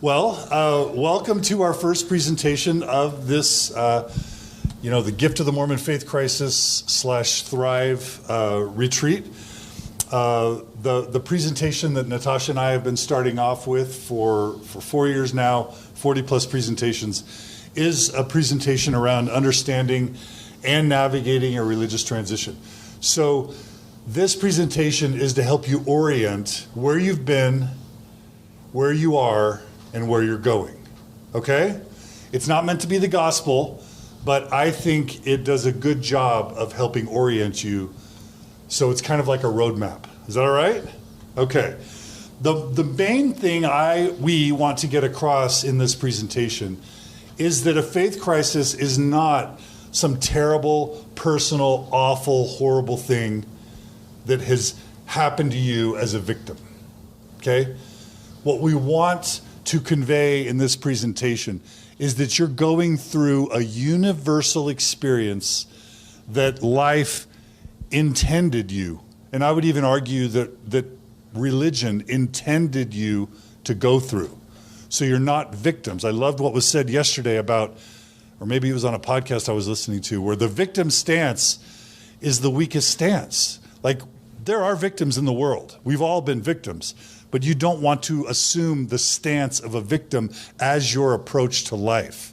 Well, welcome to our first presentation of this, the Gift of the Mormon Faith Crisis / Thrive retreat. The presentation that Natasha and I have been starting off with for 4 years now, 40 plus presentations, is a presentation around understanding and navigating a religious transition. So this presentation is to help you orient where you've been, where you are, and where you're going, okay? It's not meant to be the gospel, but I think it does a good job of helping orient you. So it's kind of like a roadmap. Is that all right? Okay. The main thing we want to get across in this presentation is that a faith crisis is not some terrible, personal, awful, horrible thing that has happened to you as a victim, okay? What we want to convey in this presentation is that you're going through a universal experience that life intended you. And I would even argue that religion intended you to go through. So you're not victims. I loved what was said yesterday about, or maybe it was on a podcast I was listening to, where the victim stance is the weakest stance. Like, there are victims in the world. We've all been victims. But you don't want to assume the stance of a victim as your approach to life.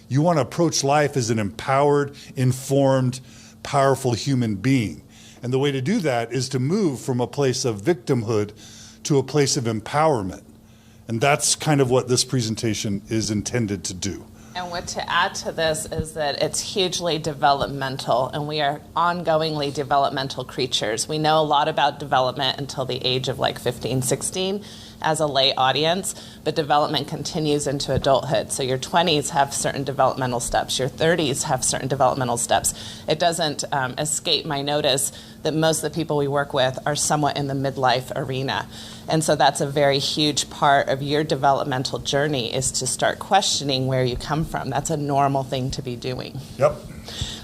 You want to approach life as an empowered, informed, powerful human being. And the way to do that is to move from a place of victimhood to a place of empowerment. And that's kind of what this presentation is intended to do. And what to add to this is that it's hugely developmental, and we are ongoingly developmental creatures. We know a lot about development until the age of like 15, 16 as a lay audience, but development continues into adulthood. So your 20s have certain developmental steps, your 30s have certain developmental steps. It doesn't escape my notice that most of the people we work with are somewhat in the midlife arena. And so that's a very huge part of your developmental journey, is to start questioning where you come from. That's a normal thing to be doing. Yep.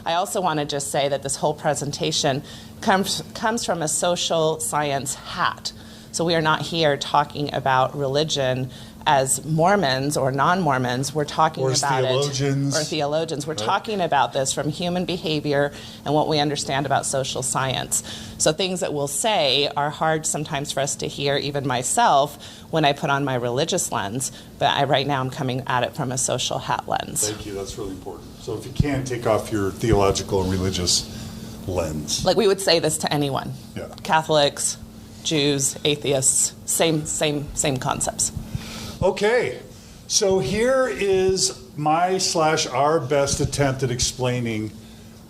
I also want to just say that this whole presentation comes from a social science hat. So we are not here talking about religion as Mormons or non-Mormons. We're talking about theologians. Or theologians. We're right. talking about this from human behavior and what we understand about social science. So things that we'll say are hard sometimes for us to hear, even myself, when I put on my religious lens. But right now I'm coming at it from a social hat lens. Thank you. That's really important. So if you can, take off your theological and religious lens. Like we would say this to anyone. Yeah. Catholics, Jews, atheists, same concepts. Okay, so here is my / our best attempt at explaining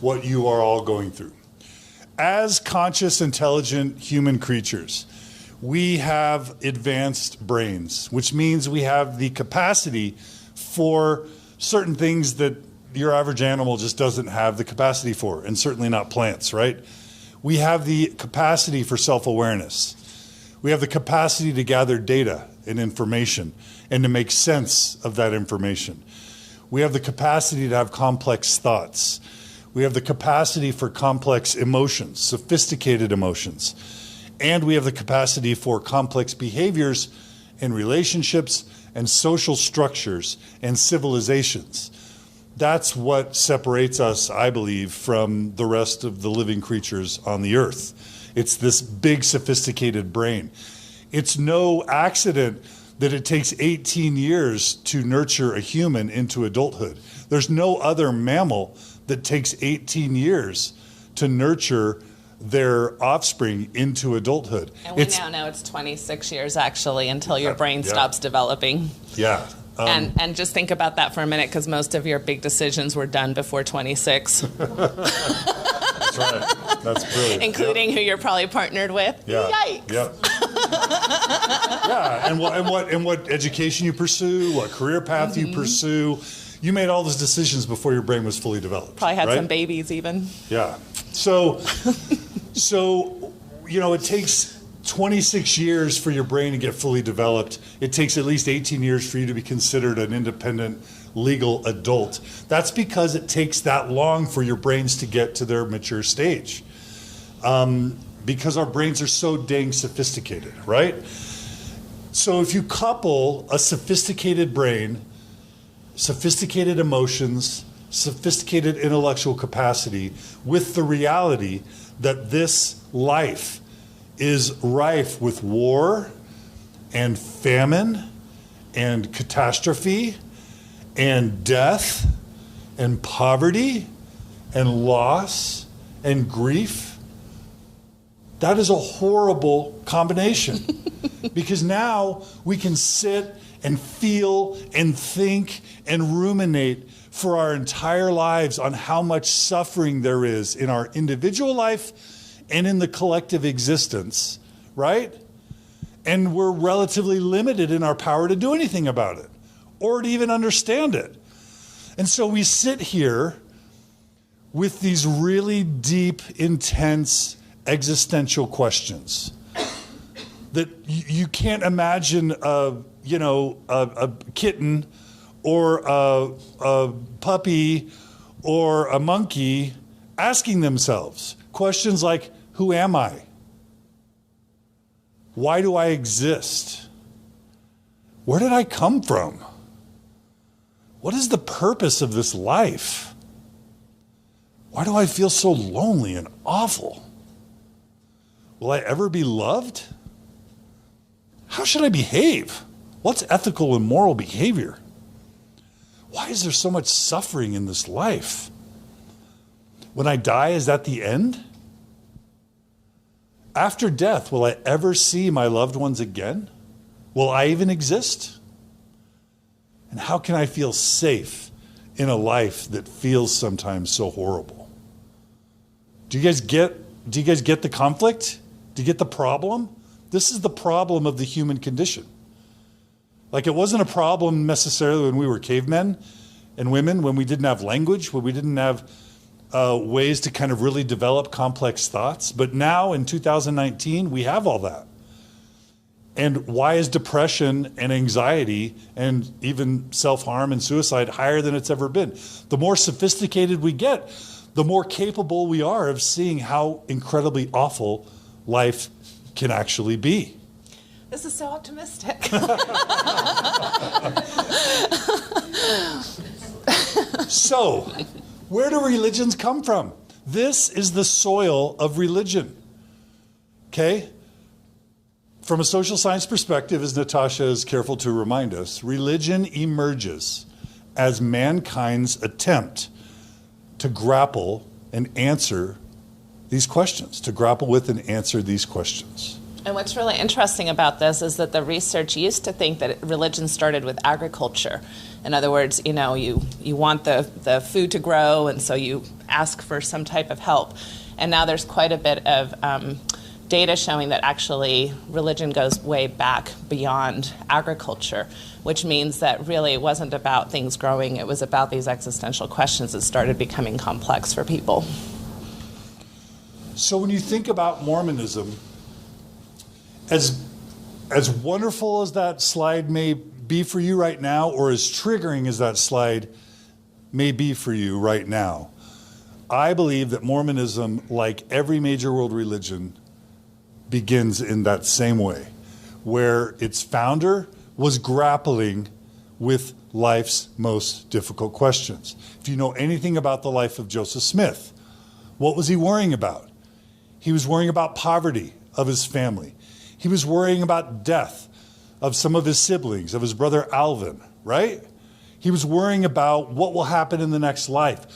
what you are all going through. As conscious, intelligent human creatures, we have advanced brains, which means we have the capacity for certain things that your average animal just doesn't have the capacity for, and certainly not plants, right? We have the capacity for self-awareness. We have the capacity to gather data and information and to make sense of that information. We have the capacity to have complex thoughts. We have the capacity for complex emotions, sophisticated emotions. And we have the capacity for complex behaviors and relationships and social structures and civilizations. That's what separates us, I believe, from the rest of the living creatures on the earth. It's this big, sophisticated brain. It's no accident that it takes 18 years to nurture a human into adulthood. There's no other mammal that takes 18 years to nurture their offspring into adulthood. And we now know it's 26 years, actually, until your brain stops developing. Yeah. And just think about that for a minute, because most of your big decisions were done before 26. That's right. That's brilliant. Including who you're probably partnered with. Yeah. Yikes. Yep. Yeah, and what education you pursue, what career path you pursue. You made all those decisions before your brain was fully developed. Probably had right? some babies even. Yeah. So it takes 26 years for your brain to get fully developed. It takes at least 18 years for you to be considered an independent legal adult. That's because it takes that long for your brains to get to their mature stage. Because our brains are so dang sophisticated, right? So if you couple a sophisticated brain, sophisticated emotions, sophisticated intellectual capacity with the reality that this life is rife with war and famine and catastrophe and death and poverty and loss and grief, that is a horrible combination. Because now we can sit and feel and think and ruminate for our entire lives on how much suffering there is in our individual life and in the collective existence, right? And we're relatively limited in our power to do anything about it or to even understand it. And so we sit here with these really deep, intense, existential questions that you can't imagine a kitten or a puppy or a monkey asking themselves questions like, who am I? Why do I exist? Where did I come from? What is the purpose of this life? Why do I feel so lonely and awful? Will I ever be loved? How should I behave? What's ethical and moral behavior? Why is there so much suffering in this life? When I die, is that the end? After death, will I ever see my loved ones again? Will I even exist? And how can I feel safe in a life that feels sometimes so horrible? Do you guys get the conflict? Do you get the problem? This is the problem of the human condition. Like, it wasn't a problem necessarily when we were cavemen and women, when we didn't have language, when we didn't have ways to kind of really develop complex thoughts. But now in 2019, we have all that. And why is depression and anxiety and even self-harm and suicide higher than it's ever been? The more sophisticated we get, the more capable we are of seeing how incredibly awful life can actually be. This is so optimistic. So, where do religions come from? This is the soil of religion. Okay? From a social science perspective, as Natasha is careful to remind us, religion emerges as mankind's attempt to grapple and answer these questions, to grapple with and answer these questions. And what's really interesting about this is that the research used to think that religion started with agriculture. In other words, you want the food to grow, and so you ask for some type of help. And now there's quite a bit of data showing that actually religion goes way back beyond agriculture, which means that really it wasn't about things growing, it was about these existential questions that started becoming complex for people. So when you think about Mormonism, as wonderful as that slide may be for you right now, or as triggering as that slide may be for you right now, I believe that Mormonism, like every major world religion, begins in that same way, where its founder was grappling with life's most difficult questions. If you know anything about the life of Joseph Smith, what was he worrying about? He was worrying about poverty of his family. He was worrying about death of some of his siblings, of his brother Alvin, right? He was worrying about what will happen in the next life.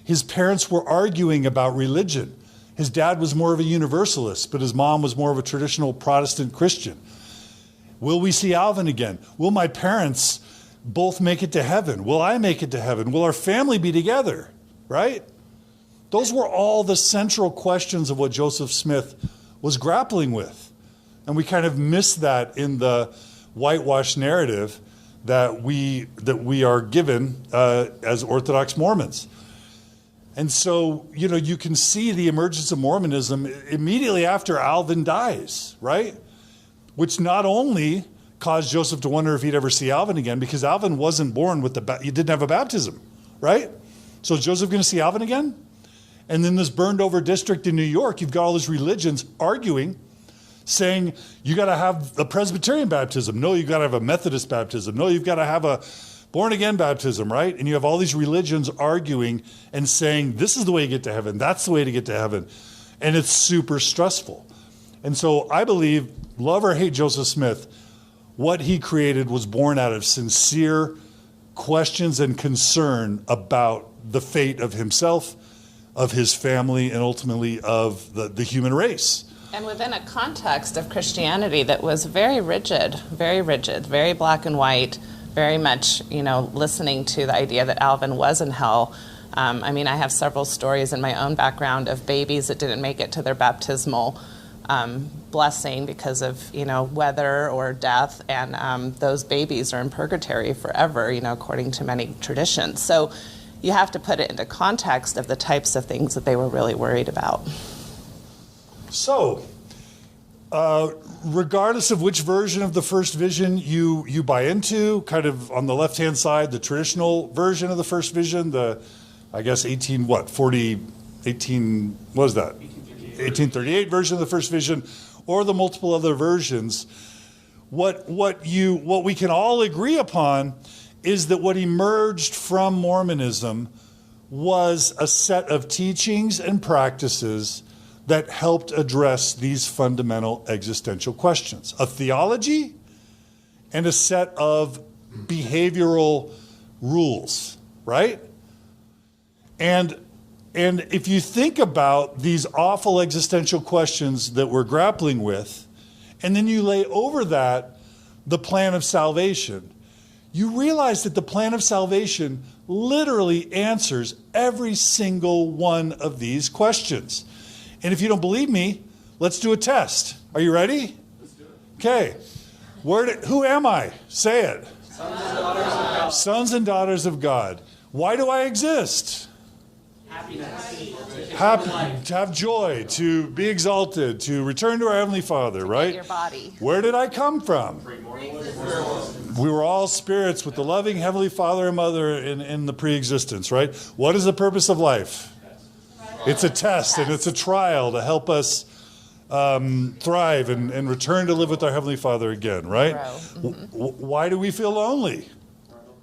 His parents were arguing about religion. His dad was more of a universalist, but his mom was more of a traditional Protestant Christian. Will we see Alvin again? Will my parents both make it to heaven? Will I make it to heaven? Will our family be together, right? Those were all the central questions of what Joseph Smith was grappling with. And we kind of miss that in the whitewash narrative that we are given as Orthodox Mormons. And so, you can see the emergence of Mormonism immediately after Alvin dies, right? Which not only caused Joseph to wonder if he'd ever see Alvin again, because Alvin wasn't born with he didn't have a baptism, right? So is Joseph going to see Alvin again? And then this burned over district in New York, you've got all these religions arguing saying you got to have a Presbyterian baptism. No, you got to have a Methodist baptism. No, you've got to have a born-again baptism, right? And you have all these religions arguing and saying, this is the way you get to heaven. That's the way to get to heaven. And it's super stressful. And so I believe, love or hate Joseph Smith, what he created was born out of sincere questions and concern about the fate of himself, of his family, and ultimately of the human race. And within a context of Christianity that was very rigid, very black and white, very much, listening to the idea that Alvin was in hell. I have several stories in my own background of babies that didn't make it to their baptismal blessing because of, weather or death, and those babies are in purgatory forever, according to many traditions. So you have to put it into context of the types of things that they were really worried about. So, regardless of which version of the first vision you buy into, kind of on the left-hand side, the traditional version of the first vision, the, I guess, 1838 version of the first vision, or the multiple other versions, what we can all agree upon is that what emerged from Mormonism was a set of teachings and practices that helped address these fundamental existential questions. A theology and a set of behavioral rules, right? And if you think about these awful existential questions that we're grappling with, and then you lay over that the plan of salvation, you realize that the plan of salvation literally answers every single one of these questions. And if you don't believe me, let's do a test. Are you ready? Let's do it. Okay. Who am I? Say it. Sons and daughters of God. Sons and daughters of God. Why do I exist? Happy, to have joy, to be exalted, to return to our Heavenly Father, right? Your body. Where did I come from? We were all spirits with the loving Heavenly Father and Mother in the pre-existence, right? What is the purpose of life? It's a test and it's a trial to help us thrive and return to live with our Heavenly Father again, right? Why do we feel lonely?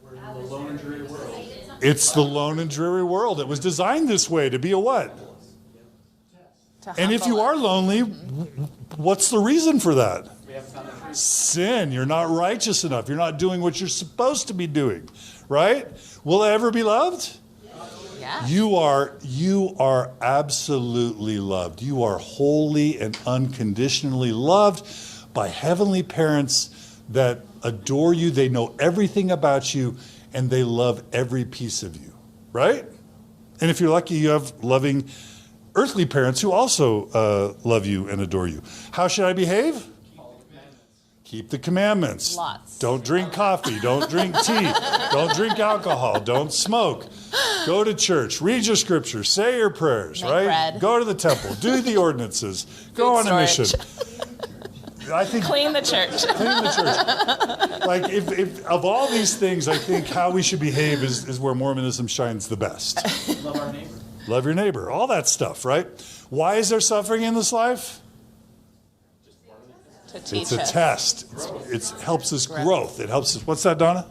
We're in the lone and dreary world. It's the lone and dreary world. It was designed this way to be a what? And if you are lonely, what's the reason for that? Sin. You're not righteous enough. You're not doing what you're supposed to be doing, right? Will I ever be loved? Yeah. You are absolutely loved. You are wholly and unconditionally loved by heavenly parents that adore you. They know everything about you, and they love every piece of you, right? And if you're lucky, you have loving earthly parents who also love you and adore you. How should I behave? Keep the commandments. Lots. Don't drink coffee. Don't drink tea. Don't drink alcohol. Don't smoke. Go to church. Read your scripture. Say your prayers, Make right? bread. Go to the temple. Do the ordinances. Go on a mission. I think Clean the church. clean the church. Like, if of all these things, I think how we should behave is where Mormonism shines the best. Love our neighbor. Love your neighbor. All that stuff, right? Why is there suffering in this life? To teach It's a us. test. It helps us growth. It helps us. What's that, Donna?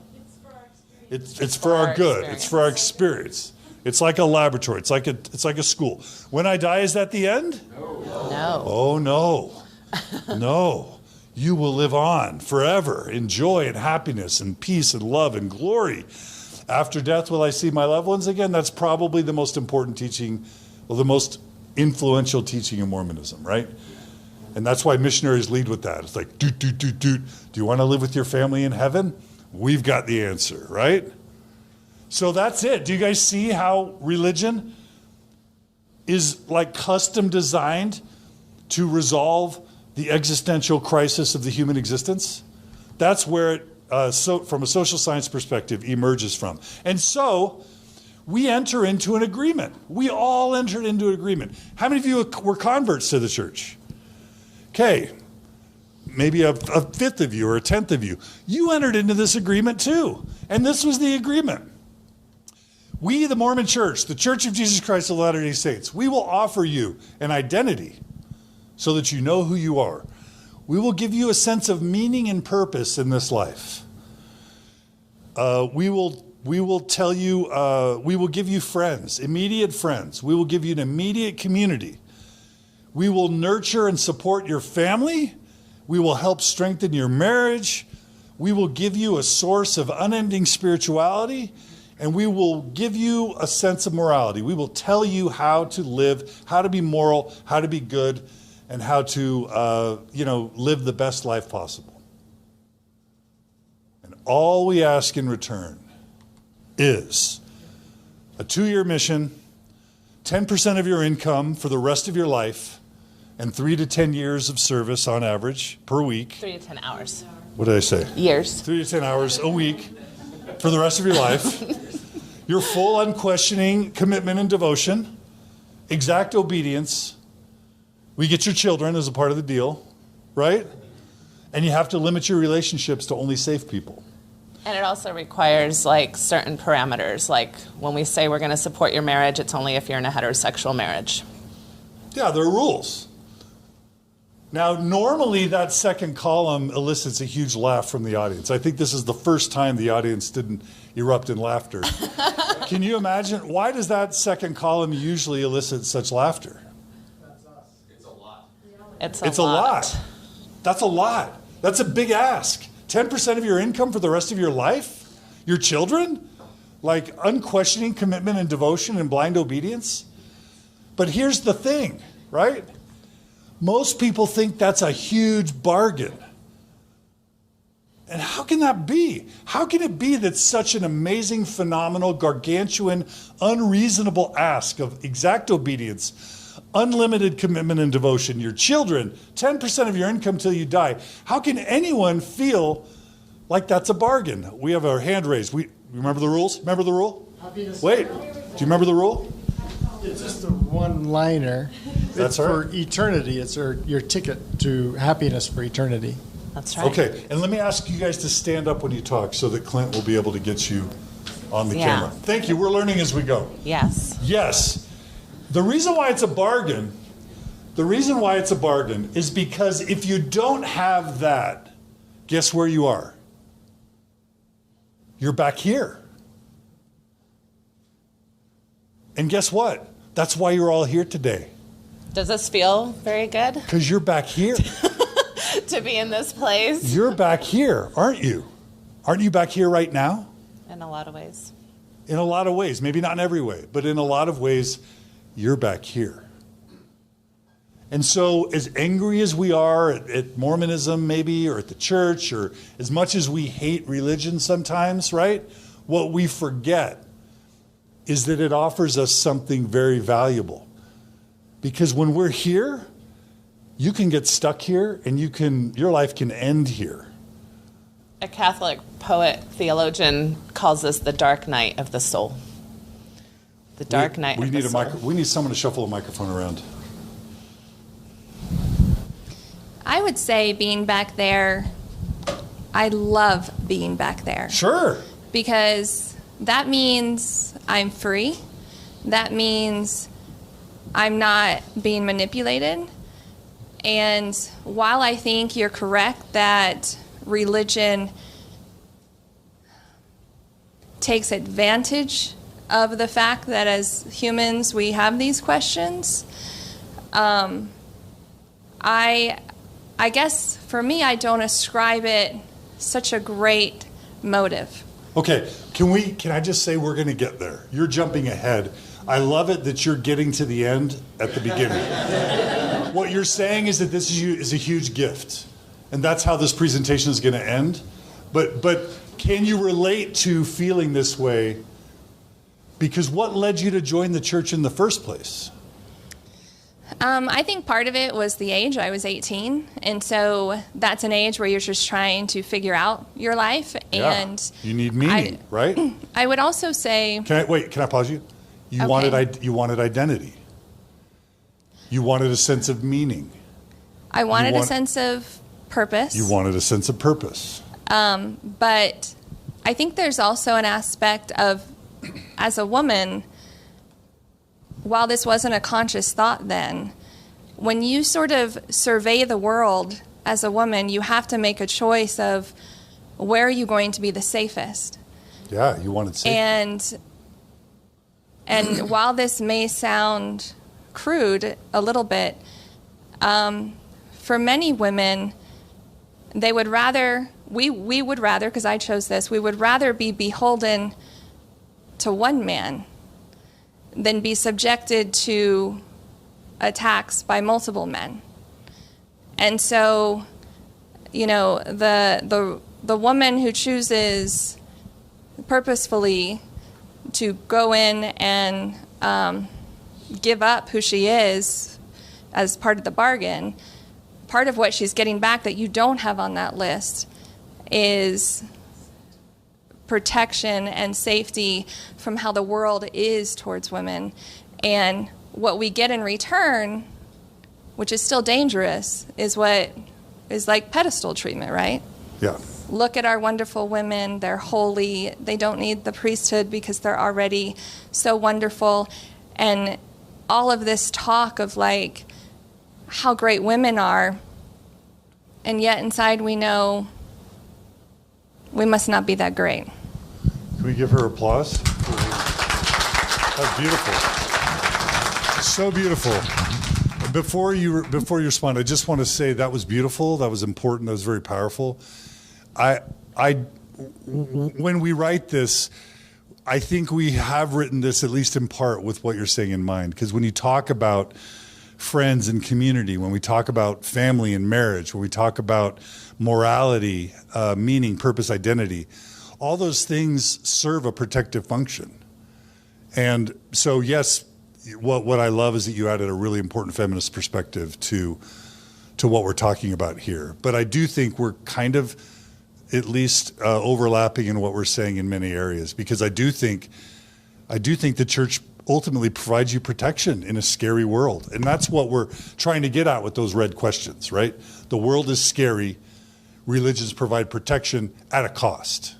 It's for our good. It's for our experience. It's like a laboratory. It's like a school. When I die, is that the end? No. Oh, no. No. You will live on forever in joy and happiness and peace and love and glory. After death, will I see my loved ones again? That's probably the most important teaching, well, the most influential teaching in Mormonism, right? And that's why missionaries lead with that. It's like, doot. Do you want to live with your family in heaven? We've got the answer, right? So that's it. Do you guys see how religion is like custom designed to resolve the existential crisis of the human existence? That's where it, from a social science perspective, emerges from. And so we enter into an agreement. We all entered into an agreement. How many of you were converts to the church? Okay, maybe a fifth of you or a tenth of you. You entered into this agreement too. And this was the agreement. We, the Mormon Church, the Church of Jesus Christ of Latter-day Saints, we will offer you an identity so that you know who you are. We will give you a sense of meaning and purpose in this life. We will tell you, we will give you friends, immediate friends. We will give you an immediate community. We will nurture and support your family. We will help strengthen your marriage. We will give you a source of unending spirituality, and we will give you a sense of morality. We will tell you how to live, how to be moral, how to be good, and how to, live the best life possible. And all we ask in return is a 2-year mission, 10% of your income for the rest of your life, and 3 to 10 years of service on average per week. 3 to 10 hours. What did I say? Years. 3 to 10 hours a week for the rest of your life. Your full unquestioning commitment and devotion, exact obedience. We get your children as a part of the deal, right? And you have to limit your relationships to only safe people. And it also requires like certain parameters. Like when we say we're going to support your marriage, it's only if you're in a heterosexual marriage. Yeah, there are rules. Now, normally that second column elicits a huge laugh from the audience. I think this is the first time the audience didn't erupt in laughter. Can you imagine? Why does that second column usually elicit such laughter? It's a lot. It's a lot. That's a lot. That's a big ask. 10% of your income for the rest of your life? Your children? Like unquestioning commitment and devotion and blind obedience? But here's the thing, right? Most people think that's a huge bargain. And how can that be? How can it be that such an amazing, phenomenal, gargantuan, unreasonable ask of exact obedience, unlimited commitment and devotion, your children, 10% of your income till you die, how can anyone feel like that's a bargain? We have our hand raised. We remember the rules? Remember the rule? Wait, do you remember the rule? It's just a one-liner. That's it's right. For eternity. It's your ticket to happiness for eternity. That's right. Okay, and let me ask you guys to stand up when you talk so that Clint will be able to get you on the camera. Thank you. We're learning as we go. Yes. Yes. The reason why it's a bargain is because if you don't have that, guess where you are? You're back here. And guess what? That's why you're all here today. Does this feel very good Because you're back here. to be in this place? You're back here, aren't you? Aren't you back here right now? In a lot of ways. In a lot of ways. Maybe not in every way, but in a lot of ways, you're back here. And so as angry as we are at Mormonism maybe, or at the church, or as much as we hate religion sometimes, right? What we forget is that it offers us something very valuable. Because when we're here, you can get stuck here and your life can end here. A Catholic poet, theologian calls this the dark night of the soul. The dark night of the soul. We need someone to shuffle a microphone around. I would say being back there, I love being back there. Sure. Because that means I'm free. That means I'm not being manipulated. And while I think you're correct that religion takes advantage of the fact that as humans we have these questions, I guess for me I don't ascribe it such a great motive. Okay, can I just say we're going to get there. You're jumping ahead. I love it that you're getting to the end at the beginning. What you're saying is that this is a huge gift. And that's how this presentation is going to end. But can you relate to feeling this way? Because what led you to join the church in the first place? I think part of it was the age. I was 18, and so that's an age where you're just trying to figure out your life. And you need meaning, right? I would also say... Can I pause you? You wanted identity. You wanted a sense of meaning. I wanted a sense of purpose. You wanted a sense of purpose. But I think there's also an aspect of, as a woman, while this wasn't a conscious thought then, when you sort of survey the world as a woman, you have to make a choice of where are you going to be the safest. Yeah, you wanted safe. And while this may sound crude a little bit, for many women, they would rather, we would rather, because I chose this, we would rather be beholden to one man than be subjected to attacks by multiple men. And so, the woman who chooses purposefully to go in and give up who she is as part of the bargain, part of what she's getting back that you don't have on that list is protection and safety from how the world is towards women. And what we get in return, which is still dangerous, is what is like pedestal treatment, right? Yeah. Look at our wonderful women. They're holy. They don't need the priesthood because they're already so wonderful. And all of this talk of like how great women are, and yet inside we know we must not be that great. Can we give her applause? That's beautiful. So beautiful. Before you respond, I just want to say that was beautiful. That was important. That was very powerful. When we write this, I think we have written this at least in part with what you're saying in mind. Because when you talk about friends and community, when we talk about family and marriage, when we talk about morality, meaning, purpose, identity, all those things serve a protective function. And so, yes, what I love is that you added a really important feminist perspective to what we're talking about here. But I do think we're kind of at least overlapping in what we're saying in many areas, because I do think the church ultimately provides you protection in a scary world. And that's what we're trying to get at with those red questions, right? The world is scary. Religions provide protection at a cost.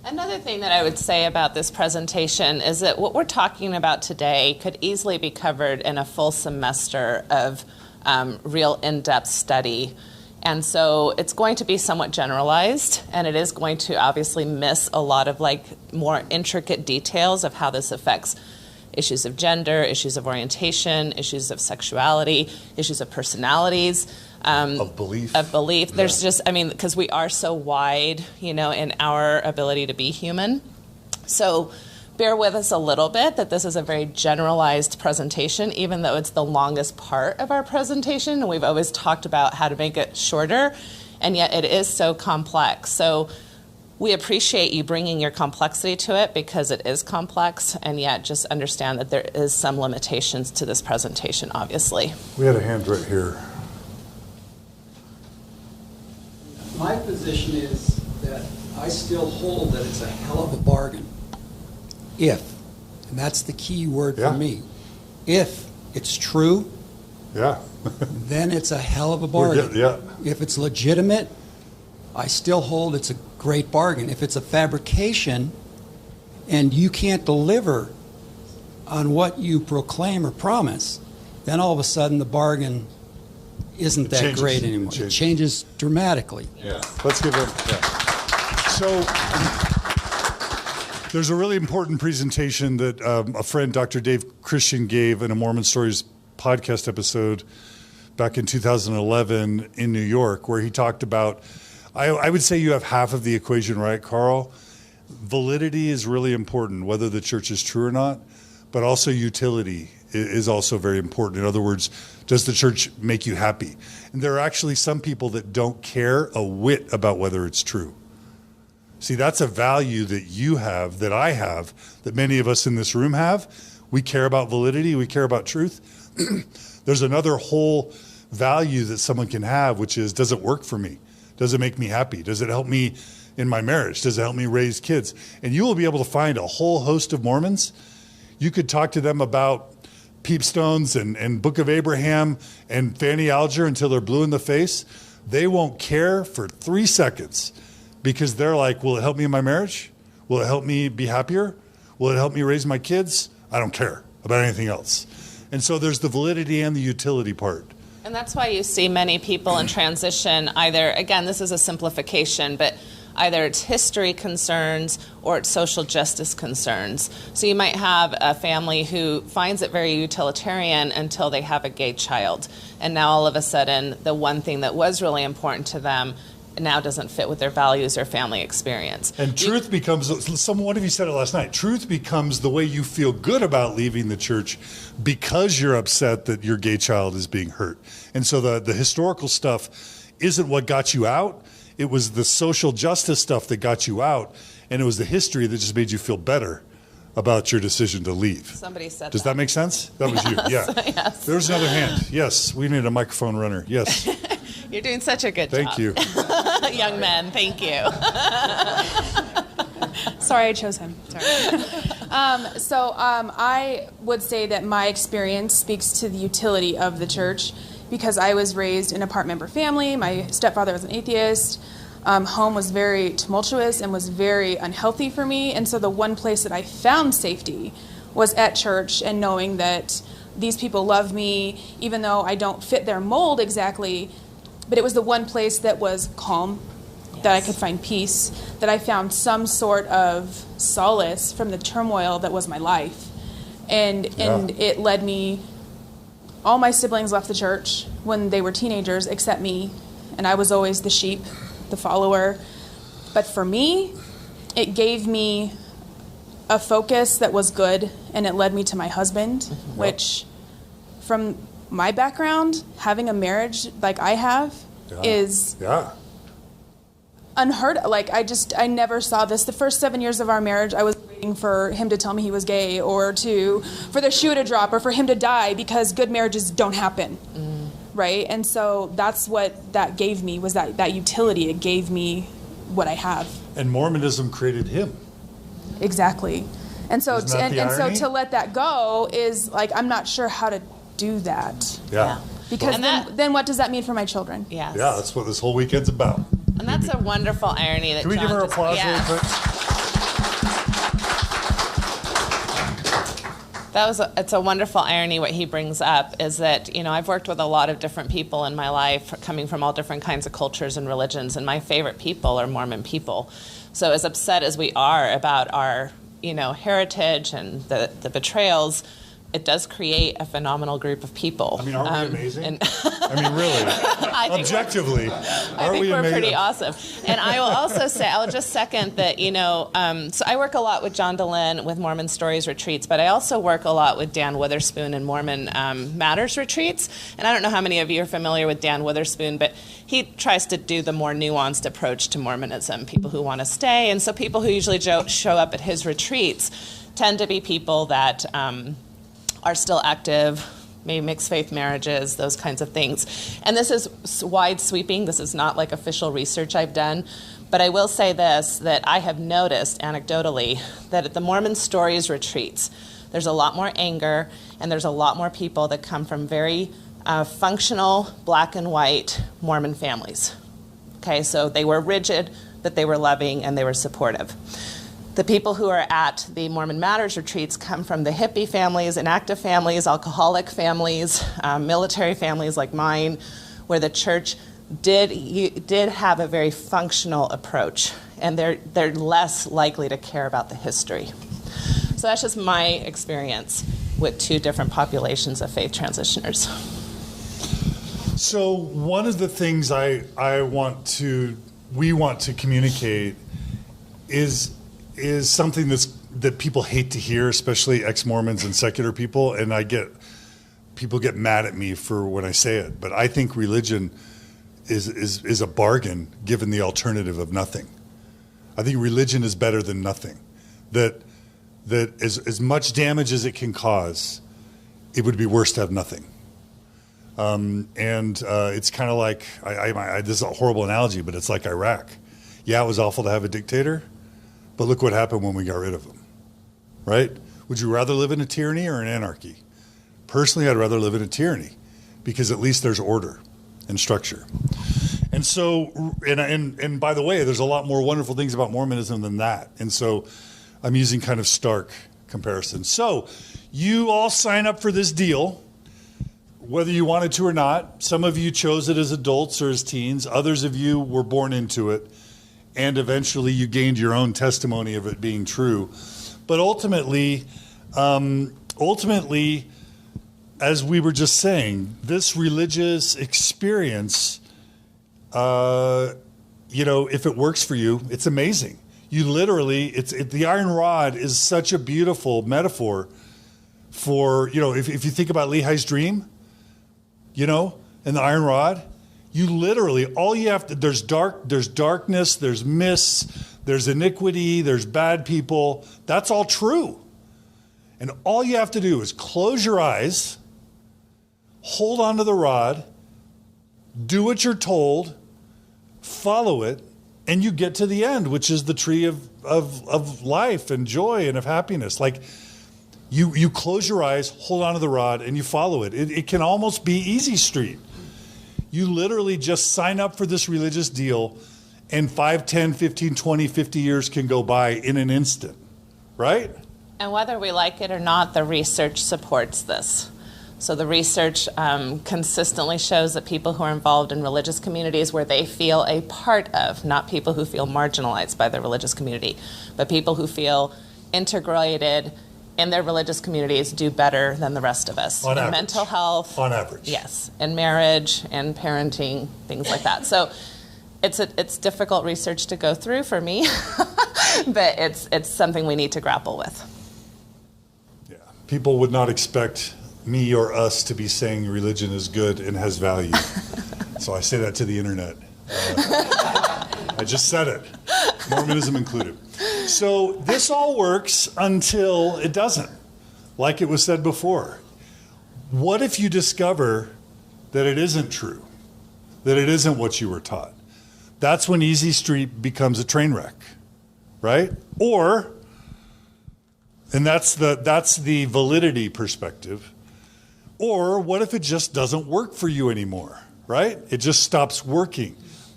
Another thing that I would say about this presentation is that what we're talking about today could easily be covered in a full semester of real in-depth study. And so it's going to be somewhat generalized, and it is going to obviously miss a lot of like more intricate details of how this affects issues of gender, issues of orientation, issues of sexuality, issues of personalities. Of belief. Yeah. There's just, because we are so wide, in our ability to be human. So bear with us a little bit that this is a very generalized presentation, even though it's the longest part of our presentation. And we've always talked about how to make it shorter, and yet it is so complex. So we appreciate you bringing your complexity to it because it is complex, and yet just understand that there is some limitations to this presentation, obviously. We had a hand right here. My position is that I still hold that it's a hell of a bargain. If, and that's the key word for me, if it's true, then it's a hell of a bargain. If it's legitimate, I still hold it's a great bargain. If it's a fabrication and you can't deliver on what you proclaim or promise, then all of a sudden the bargain isn't that great anymore. It changes dramatically. Yeah. Let's give it. So there's a really important presentation that a friend, Dr. Dave Christian, gave in a Mormon Stories podcast episode back in 2011 in New York, where he talked about, I would say you have half of the equation right, Carl. Validity is really important, whether the church is true or not, but also utility is also very important. In other words, does the church make you happy? And there are actually some people that don't care a whit about whether it's true. See, that's a value that you have, that I have, that many of us in this room have. We care about validity. We care about truth. There's another whole value that someone can have, which is, does it work for me? Does it make me happy? Does it help me in my marriage? Does it help me raise kids? And you will be able to find a whole host of Mormons. You could talk to them about Peepstones and Book of Abraham and Fanny Alger until they're blue in the face. They won't care for 3 seconds because they're like, will it help me in my marriage? Will it help me be happier? Will it help me raise my kids? I don't care about anything else. And so there's the validity and the utility part And that's why you see many people in transition either, again, this is a simplification, but either it's history concerns or it's social justice concerns. So you might have a family who finds it very utilitarian until they have a gay child. And now all of a sudden, the one thing that was really important to them now doesn't fit with their values or family experience. And truth becomes, one of you said it last night, truth becomes the way you feel good about leaving the church because you're upset that your gay child is being hurt. And so the historical stuff isn't what got you out. It was the social justice stuff that got you out, and it was the history that just made you feel better about your decision to leave. Somebody said Does that make sense? That was you, yeah. Yes. There's another hand. Yes, we need a microphone runner. Yes. You're doing such a good job. Thank you. Young men, thank you. Sorry, I chose him. Sorry. I would say that my experience speaks to the utility of the church because I was raised in a part-member family. My stepfather was an atheist. Home was very tumultuous and was very unhealthy for me. And so the one place that I found safety was at church and knowing that these people love me, even though I don't fit their mold exactly. But it was the one place that was calm, that I could find peace, that I found some sort of solace from the turmoil that was my life. And it led me, all my siblings left the church when they were teenagers except me, and I was always the sheep, the follower. But for me, it gave me a focus that was good, and it led me to my husband, which from my background, having a marriage like I have is unheard of. Like, I never saw this. The first 7 years of our marriage, I was waiting for him to tell me he was gay or for the shoe to drop or for him to die because good marriages don't happen. Right? And so that's what that gave me, was that utility. It gave me what I have. And Mormonism created him. Exactly. And so, and so to let that go is like, I'm not sure how to do that. Yeah. Because then what does that mean for my children? Yes. Yeah, that's what this whole weekend's about. And that's a wonderful irony that Can we John give her just- applause yeah. really quick? It's a wonderful irony what he brings up is that, I've worked with a lot of different people in my life coming from all different kinds of cultures and religions, and my favorite people are Mormon people. So as upset as we are about our, heritage and the betrayals, it does create a phenomenal group of people. I mean, aren't we amazing? I mean, really, objectively, I think we're pretty awesome. And I will also say, I'll just second that, so I work a lot with John Dehlin with Mormon Stories Retreats, but I also work a lot with Dan Witherspoon and Mormon Matters Retreats. And I don't know how many of you are familiar with Dan Witherspoon, but he tries to do the more nuanced approach to Mormonism, people who want to stay. And so people who usually show up at his retreats tend to be people that are still active, maybe mixed faith marriages, those kinds of things. And this is wide sweeping. This is not like official research I've done. But I will say this, that I have noticed anecdotally that at the Mormon Stories retreats, there's a lot more anger and there's a lot more people that come from very functional black and white Mormon families. Okay, so they were rigid, but they were loving and they were supportive. The people who are at the Mormon Matters retreats come from the hippie families, inactive families, alcoholic families, military families like mine, where the church did have a very functional approach, and they're less likely to care about the history. So that's just my experience with two different populations of faith transitioners. So one of the things we want to communicate is something that people hate to hear, especially ex-Mormons and secular people, and people get mad at me for when I say it, but I think religion is a bargain given the alternative of nothing. I think religion is better than nothing. That as much damage as it can cause, it would be worse to have nothing. It's kind of like, this is a horrible analogy, but it's like Iraq. Yeah, it was awful to have a dictator, but look what happened when we got rid of him, right? Would you rather live in a tyranny or an anarchy? Personally, I'd rather live in a tyranny because at least there's order and structure. And so, and by the way, there's a lot more wonderful things about Mormonism than that. And so I'm using kind of stark comparisons. So you all sign up for this deal. whether you wanted to or not. Some of you chose it as adults or as teens. Others of you were born into it, and eventually you gained your own testimony of it being true. But ultimately, as we were just saying, this religious experience, if it works for you, it's amazing. You literally, the iron rod is such a beautiful metaphor for, if you think about Lehi's dream, and the iron rod, you literally, all you have to, there's darkness, there's mists, there's iniquity, there's bad people. That's all true. And all you have to do is close your eyes, hold onto the rod, do what you're told, follow it, and you get to the end, which is the tree of life and joy and of happiness. Like, you close your eyes, hold onto the rod, and you follow it. It can almost be easy street. You literally just sign up for this religious deal, and 5, 10, 15, 20, 50 years can go by in an instant, right? And whether we like it or not, the research supports this. So the research consistently shows that people who are involved in religious communities where they feel a part of, not people who feel marginalized by the religious community, but people who feel integrated in their religious communities, do better than the rest of us. On in average. Mental health. On average. Yes. In marriage and parenting, things like that. So it's difficult research to go through for me, but it's something we need to grapple with. Yeah. People would not expect me or us to be saying religion is good and has value. So I say that to the internet. I just said it. Mormonism included. So this all works until it doesn't. Like it was said before. What if you discover that it isn't true? That it isn't what you were taught? That's when Easy Street becomes a train wreck, right? Or, and that's the validity perspective. Or what if it just doesn't work for you anymore, right? It just stops working.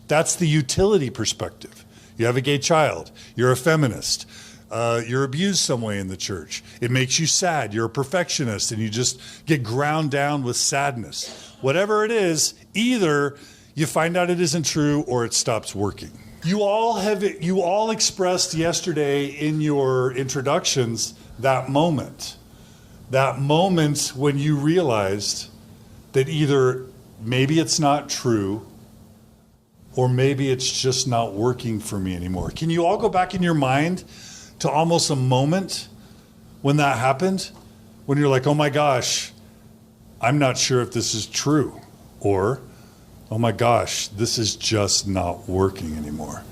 That's the utility perspective. You have a gay child. You're a feminist. You're abused some way in the church. It makes you sad. You're a perfectionist, and you just get ground down with sadness. Whatever it is, either you find out it isn't true or it stops working. You all expressed yesterday in your introductions that moment when you realized that either maybe it's not true or maybe it's just not working for me anymore. Can you all go back in your mind to almost a moment when that happened? When you're like, oh my gosh, I'm not sure if this is true. Or, oh my gosh, this is just not working anymore.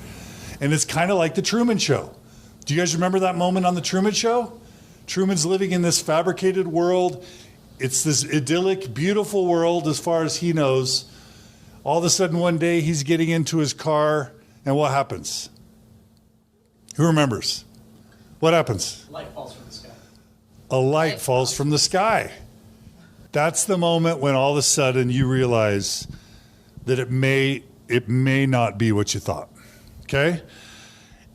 And it's kind of like the Truman Show. Do you guys remember that moment on the Truman Show? Truman's living in this fabricated world. It's this idyllic, beautiful world as far as he knows. All of a sudden one day he's getting into his car, and what happens? Who remembers? What happens? Light falls from the sky. A light falls from the sky. That's the moment when all of a sudden you realize that it may not be what you thought. Okay?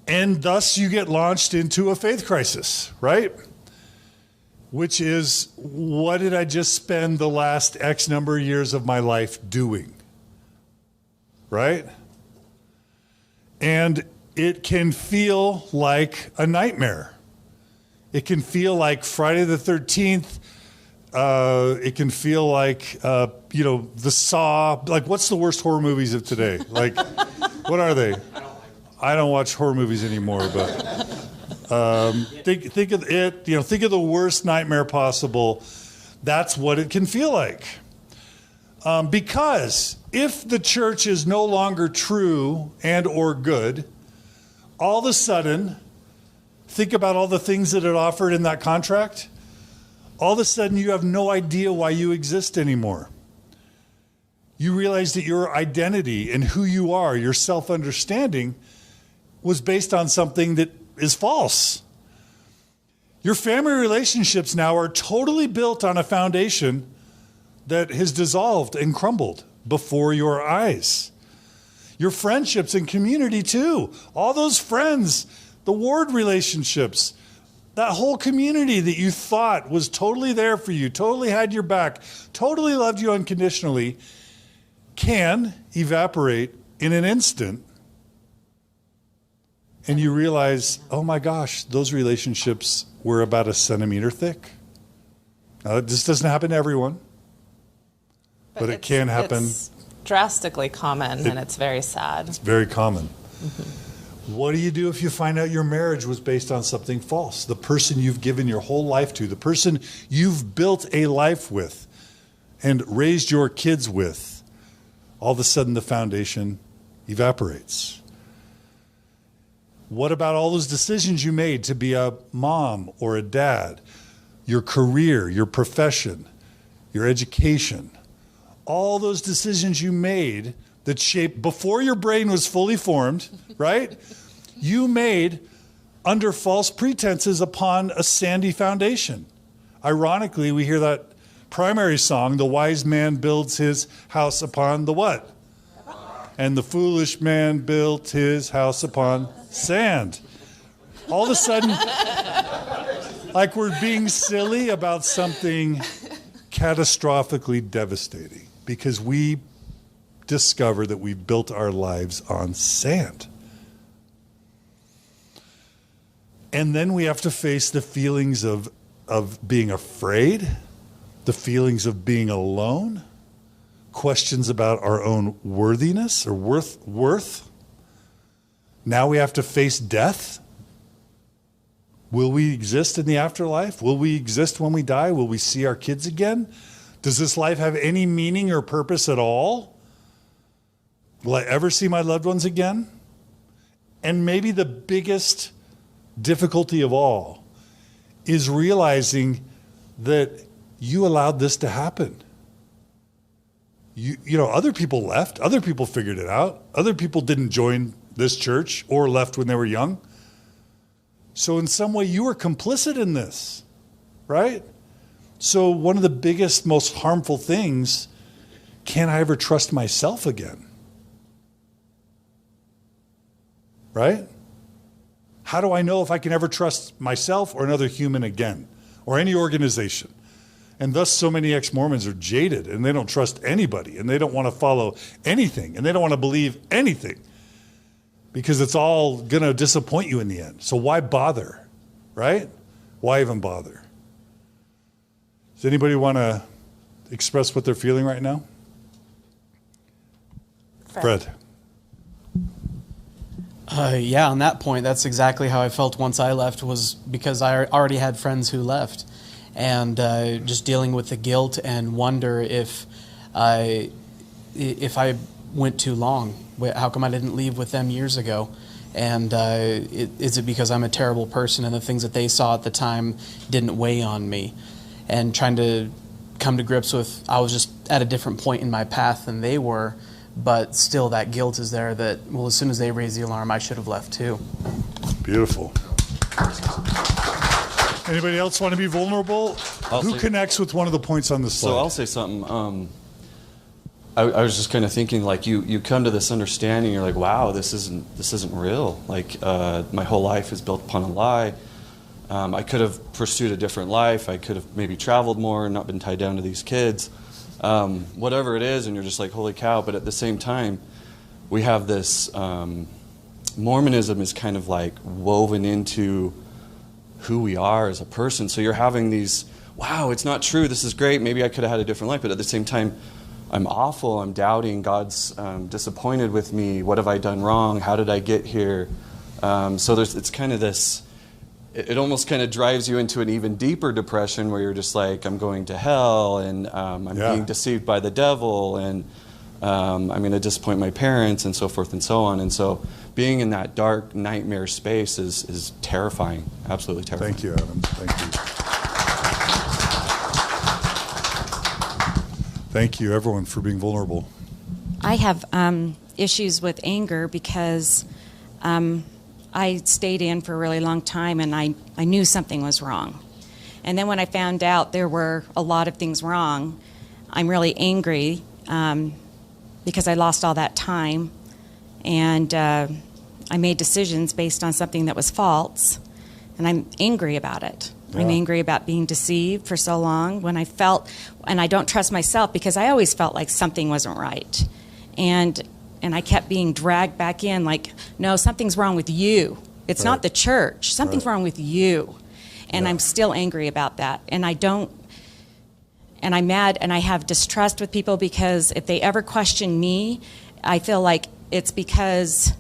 And thus you get launched into a faith crisis, right? Which is, what did I just spend the last X number of years of my life doing? Right? And it can feel like a nightmare. It can feel like Friday the 13th. It can feel like, the Saw. Like, what's the worst horror movies of today? Like, what are they? I don't watch horror movies anymore, but think of it. Think of the worst nightmare possible. That's what it can feel like. Because if the church is no longer true and or good, all of a sudden, think about all the things that it offered in that contract. All of a sudden, you have no idea why you exist anymore. You realize that your identity and who you are, your self-understanding, was based on something that is false. Your family relationships now are totally built on a foundation that has dissolved and crumbled before your eyes. Your friendships and community too. All those friends, the ward relationships, that whole community that you thought was totally there for you, totally had your back, totally loved you unconditionally, can evaporate in an instant. And you realize, oh my gosh, those relationships were about a centimeter thick. Now, this doesn't happen to everyone, but it can happen. It's drastically common, and it's very sad. It's very common. Mm-hmm. What do you do if you find out your marriage was based on something false? The person you've given your whole life to, the person you've built a life with and raised your kids with, all of a sudden the foundation evaporates. What about all those decisions you made to be a mom or a dad, your career, your profession, your education, all those decisions you made that shaped before your brain was fully formed, right? You made under false pretenses upon a sandy foundation. Ironically, we hear that primary song, the wise man builds his house upon the what? And the foolish man built his house upon sand. All of a sudden, like we're being silly about something catastrophically devastating because we discover that we've built our lives on sand. And then we have to face the feelings of being afraid, the feelings of being alone, questions about our own worthiness or worth. Now we have to face death. Will we exist in the afterlife? Will we exist when we die? Will we see our kids again? Does this life have any meaning or purpose at all? Will I ever see my loved ones again? And maybe the biggest difficulty of all is realizing that you allowed this to happen. You know, other people left. Other people figured it out. Other people didn't join this church or left when they were young. So in some way, you were complicit in this, right? So one of the biggest, most harmful things, can I ever trust myself again? Right? How do I know if I can ever trust myself or another human again, or any organization? And thus so many ex-Mormons are jaded, and they don't trust anybody, and they don't want to follow anything, and they don't want to believe anything, because it's all going to disappoint you in the end. So why bother, right? Why even bother? Does anybody want to express what they're feeling right now? Fred. Yeah, on that point, that's exactly how I felt once I left, was because I already had friends who left. And just dealing with the guilt and wonder if I went too long. How come I didn't leave with them years ago? And is it because I'm a terrible person and the things that they saw at the time didn't weigh on me? And trying to come to grips with, I was just at a different point in my path than they were, but still that guilt is there that, well, as soon as they raised the alarm, I should have left too. Beautiful. Anybody else want to be vulnerable? Who connects with one of the points on the slide? So I'll say something. I was just kind of thinking, like, you come to this understanding, you're like, wow, this isn't real. Like, my whole life is built upon a lie. I could have pursued a different life. I could have maybe traveled more and not been tied down to these kids. Whatever it is, and you're just like, holy cow. But at the same time, we have this, Mormonism is kind of like woven into who we are as a person. So you're having these, wow, it's not true, this is great, maybe I could have had a different life, but at the same time, I'm awful, I'm doubting, God's disappointed with me, what have I done wrong, how did I get here? So it's kind of this, it almost kind of drives you into an even deeper depression where you're just like, I'm going to hell, and I'm being deceived by the devil, and I'm going to disappoint my parents, and so forth and so on. And so being in that dark nightmare space is terrifying, absolutely terrifying. Thank you, Adam. Thank you. Thank you, everyone, for being vulnerable. I have issues with anger because I stayed in for a really long time, and I knew something was wrong. And then when I found out there were a lot of things wrong, I'm really angry because I lost all that time, and I made decisions based on something that was false. And I'm angry about it. Yeah. I'm angry about being deceived for so long when I felt, and I don't trust myself because I always felt like something wasn't right. And I kept being dragged back in like, no, something's wrong with you. It's not the church. Something's wrong with you. And I'm still angry about that. And I'm mad, and I have distrust with people because if they ever question me, I feel like it's because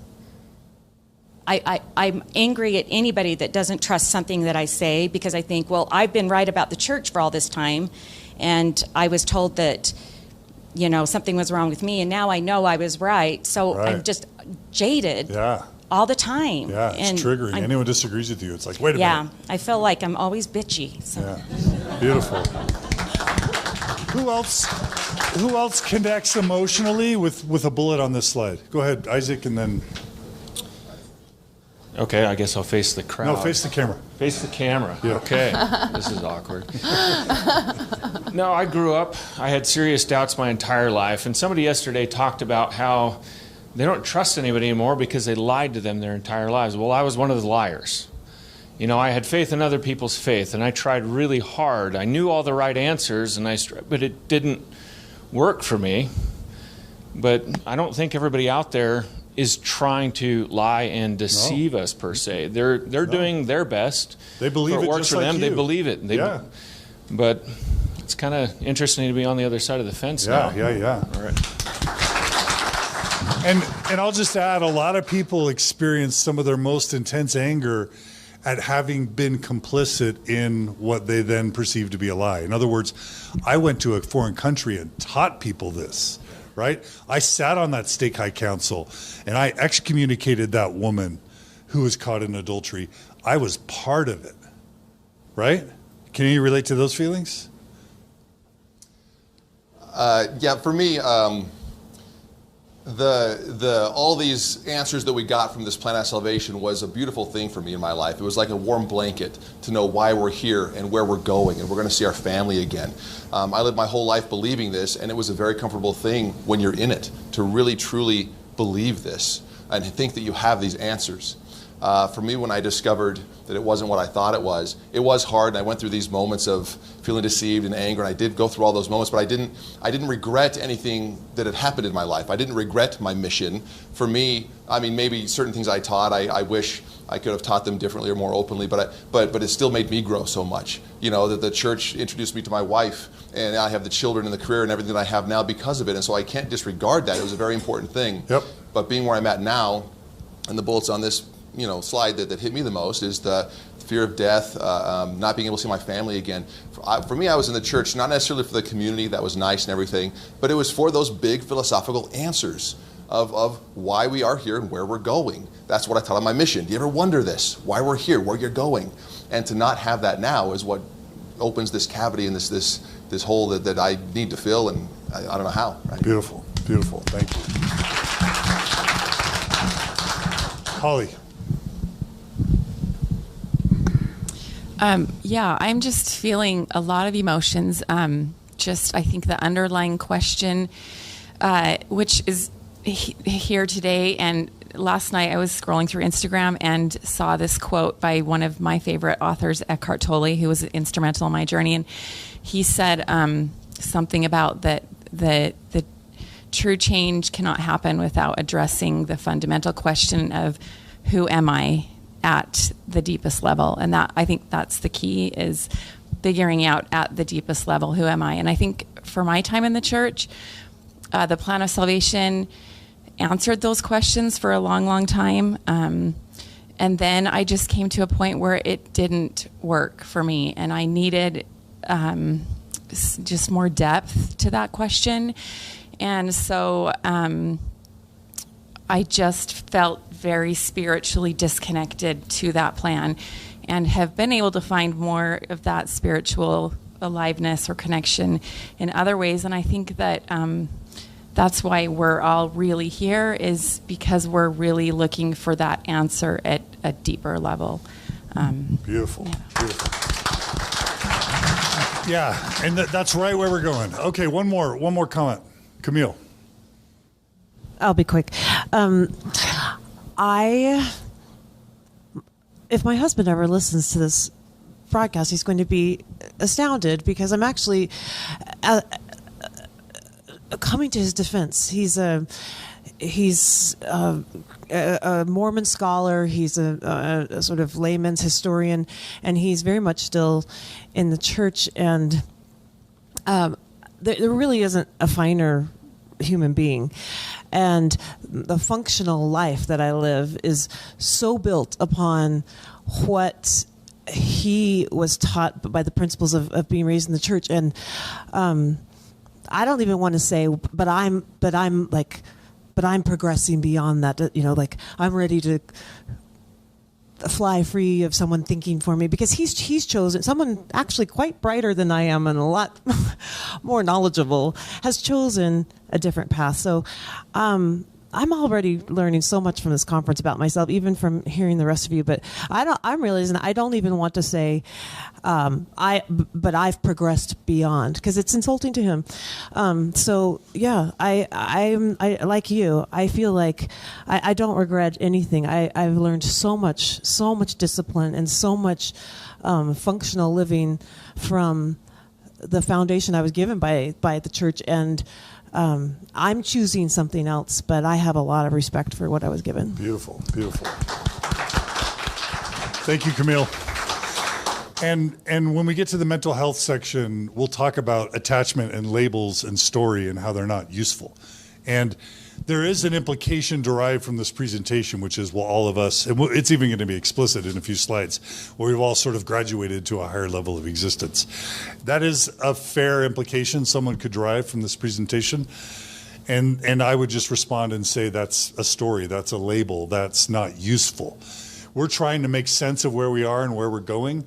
I'm angry at anybody that doesn't trust something that I say, because I think, well, I've been right about the church for all this time, and I was told that, something was wrong with me, and now I know I was right. So I'm just jaded all the time. Yeah, it's triggering. Anyone disagrees with you, it's like, wait a minute. Yeah, I feel like I'm always bitchy. So. Yeah, beautiful. Who else connects emotionally with a bullet on this slide? Go ahead, Isaac, and then... Okay, I guess I'll face the crowd. No, face the camera. Face the camera. Yeah. Okay. This is awkward. No, I grew up, I had serious doubts my entire life, and somebody yesterday talked about how they don't trust anybody anymore because they lied to them their entire lives. Well, I was one of the liars. I had faith in other people's faith, and I tried really hard. I knew all the right answers, but it didn't work for me. But I don't think everybody out there is trying to lie and deceive us per se. They're doing their best. They believe it it works just for like them. you. They believe it. But it's kind of interesting to be on the other side of the fence now. Yeah. All right. And I'll just add, a lot of people experience some of their most intense anger at having been complicit in what they then perceive to be a lie. In other words, I went to a foreign country and taught people this. Right? I sat on that stake high council and I excommunicated that woman who was caught in adultery. I was part of it. Right? Can you relate to those feelings? Yeah, for me, all these answers that we got from this plan of salvation was a beautiful thing for me in my life. It was like a warm blanket to know why we're here and where we're going, and we're going to see our family again. I lived my whole life believing this, and it was a very comfortable thing when you're in it to really truly believe this and think that you have these answers. For me, when I discovered that it wasn't what I thought it was hard, and I went through these moments of feeling deceived and anger, and I did go through all those moments, but I didn't regret anything that had happened in my life. I didn't regret my mission. For me, I mean, maybe certain things I taught, I wish I could have taught them differently or more openly, but it still made me grow so much. That the church introduced me to my wife, and I have the children and the career and everything that I have now because of it, and so I can't disregard that. It was a very important thing. Yep. But being where I'm at now, and the bullets on this slide that hit me the most is the fear of death, not being able to see my family again. For me, I was in the church, not necessarily for the community, that was nice and everything, but it was for those big philosophical answers of why we are here and where we're going. That's what I taught on my mission. Do you ever wonder this? Why we're here, where you're going? And to not have that now is what opens this cavity and this hole that I need to fill, and I don't know how. Right? Beautiful. Thank you. Holly. Yeah, I'm just feeling a lot of emotions. I think the underlying question, which is here today, and last night I was scrolling through Instagram and saw this quote by one of my favorite authors, Eckhart Tolle, who was instrumental in my journey, and he said something about that the true change cannot happen without addressing the fundamental question of who am I at the deepest level. And that, I think that's the key, is figuring out at the deepest level, who am I? And I think for my time in the church, the plan of salvation answered those questions for a long, long time. And then I just came to a point where it didn't work for me, and I needed just more depth to that question. And so I just felt very spiritually disconnected to that plan, and have been able to find more of that spiritual aliveness or connection in other ways. And I think that that's why we're all really here, is because we're really looking for that answer at a deeper level. Beautiful. Yeah, and that's right where we're going. Okay, one more comment. Camille. I'll be quick. if my husband ever listens to this broadcast, he's going to be astounded because I'm actually coming to his defense. He's a Mormon scholar. He's a sort of layman's historian, and he's very much still in the church. And there really isn't a finer human being. And the functional life that I live is so built upon what he was taught by the principles of being raised in the church. And I don't even want to say, but I'm progressing beyond that. You know, like I'm ready to fly free of someone thinking for me, because he's chosen someone actually quite brighter than I am and a lot more knowledgeable has chosen a different path. So I'm already learning so much from this conference about myself, even from hearing the rest of you. But I'm realizing I don't even want to say but I've progressed beyond, because it's insulting to him. So yeah, I like you. I feel like I don't regret anything. I've learned so much discipline and so much functional living from the foundation I was given by the church. And I'm choosing something else, but I have a lot of respect for what I was given. Beautiful, beautiful. Thank you, Camille. And when we get to the mental health section, we'll talk about attachment and labels and story and how they're not useful. And there is an implication derived from this presentation, which is, well, all of us, and it's even going to be explicit in a few slides, where we've all sort of graduated to a higher level of existence. That is a fair implication someone could derive from this presentation. And I would just respond and say that's a story, that's a label, that's not useful. We're trying to make sense of where we are and where we're going.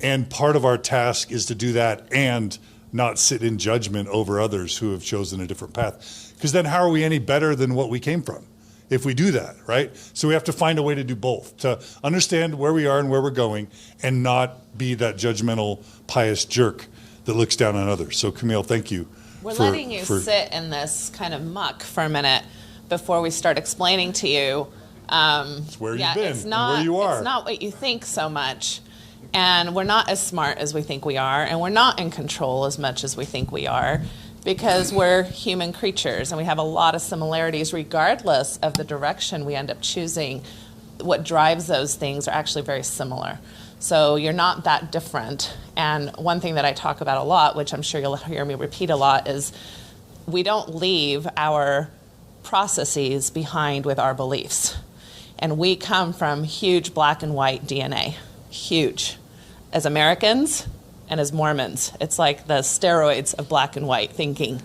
And part of our task is to do that and not sit in judgment over others who have chosen a different path. Because then how are we any better than what we came from if we do that, right? So we have to find a way to do both, to understand where we are and where we're going and not be that judgmental, pious jerk that looks down on others. So Camille, thank you. We're letting you sit in this kind of muck for a minute before we start explaining to you. It's where you've been and where you are. It's not what you think so much. And we're not as smart as we think we are, and we're not in control as much as we think we are, because we're human creatures and we have a lot of similarities regardless of the direction we end up choosing. What drives those things are actually very similar. So you're not that different. And one thing that I talk about a lot, which I'm sure you'll hear me repeat a lot, is we don't leave our processes behind with our beliefs. And we come from huge black and white DNA, huge. As Americans and as Mormons, it's like the steroids of black and white thinking.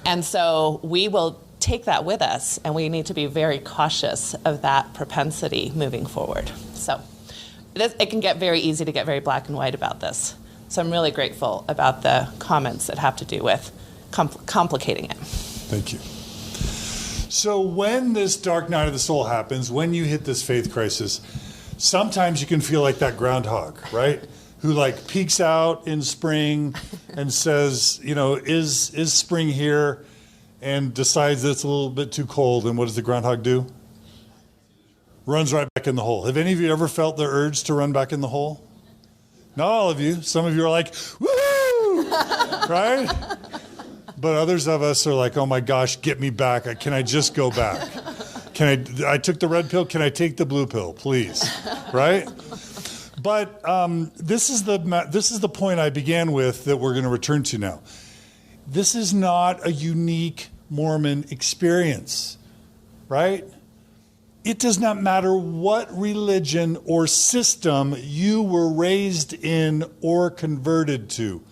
And so we will take that with us, and we need to be very cautious of that propensity moving forward. So it can get very easy to get very black and white about this. So I'm really grateful about the comments that have to do with complicating it. Thank you. So when this dark night of the soul happens, when you hit this faith crisis, sometimes you can feel like that groundhog, right? Who like peeks out in spring and says, you know, is spring here? And decides that it's a little bit too cold. And what does the groundhog do? Runs right back in the hole. Have any of you ever felt the urge to run back in the hole? Not all of you. Some of you are like, woo, right? But others of us are like, oh my gosh, get me back. Can I just go back? I took the red pill. Can I take the blue pill, please? Right? But this is the point I began with that we're going to return to now. This is not a unique Mormon experience, right? It does not matter what religion or system you were raised in or converted to.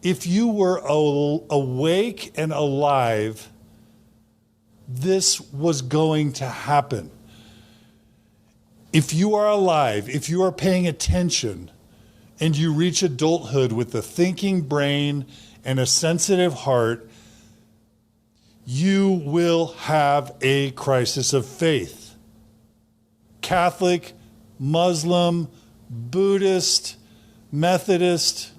If you were awake and alive, this was going to happen. If you are alive, if you are paying attention, and you reach adulthood with a thinking brain and a sensitive heart, you will have a crisis of faith. Catholic, Muslim, Buddhist, Methodist,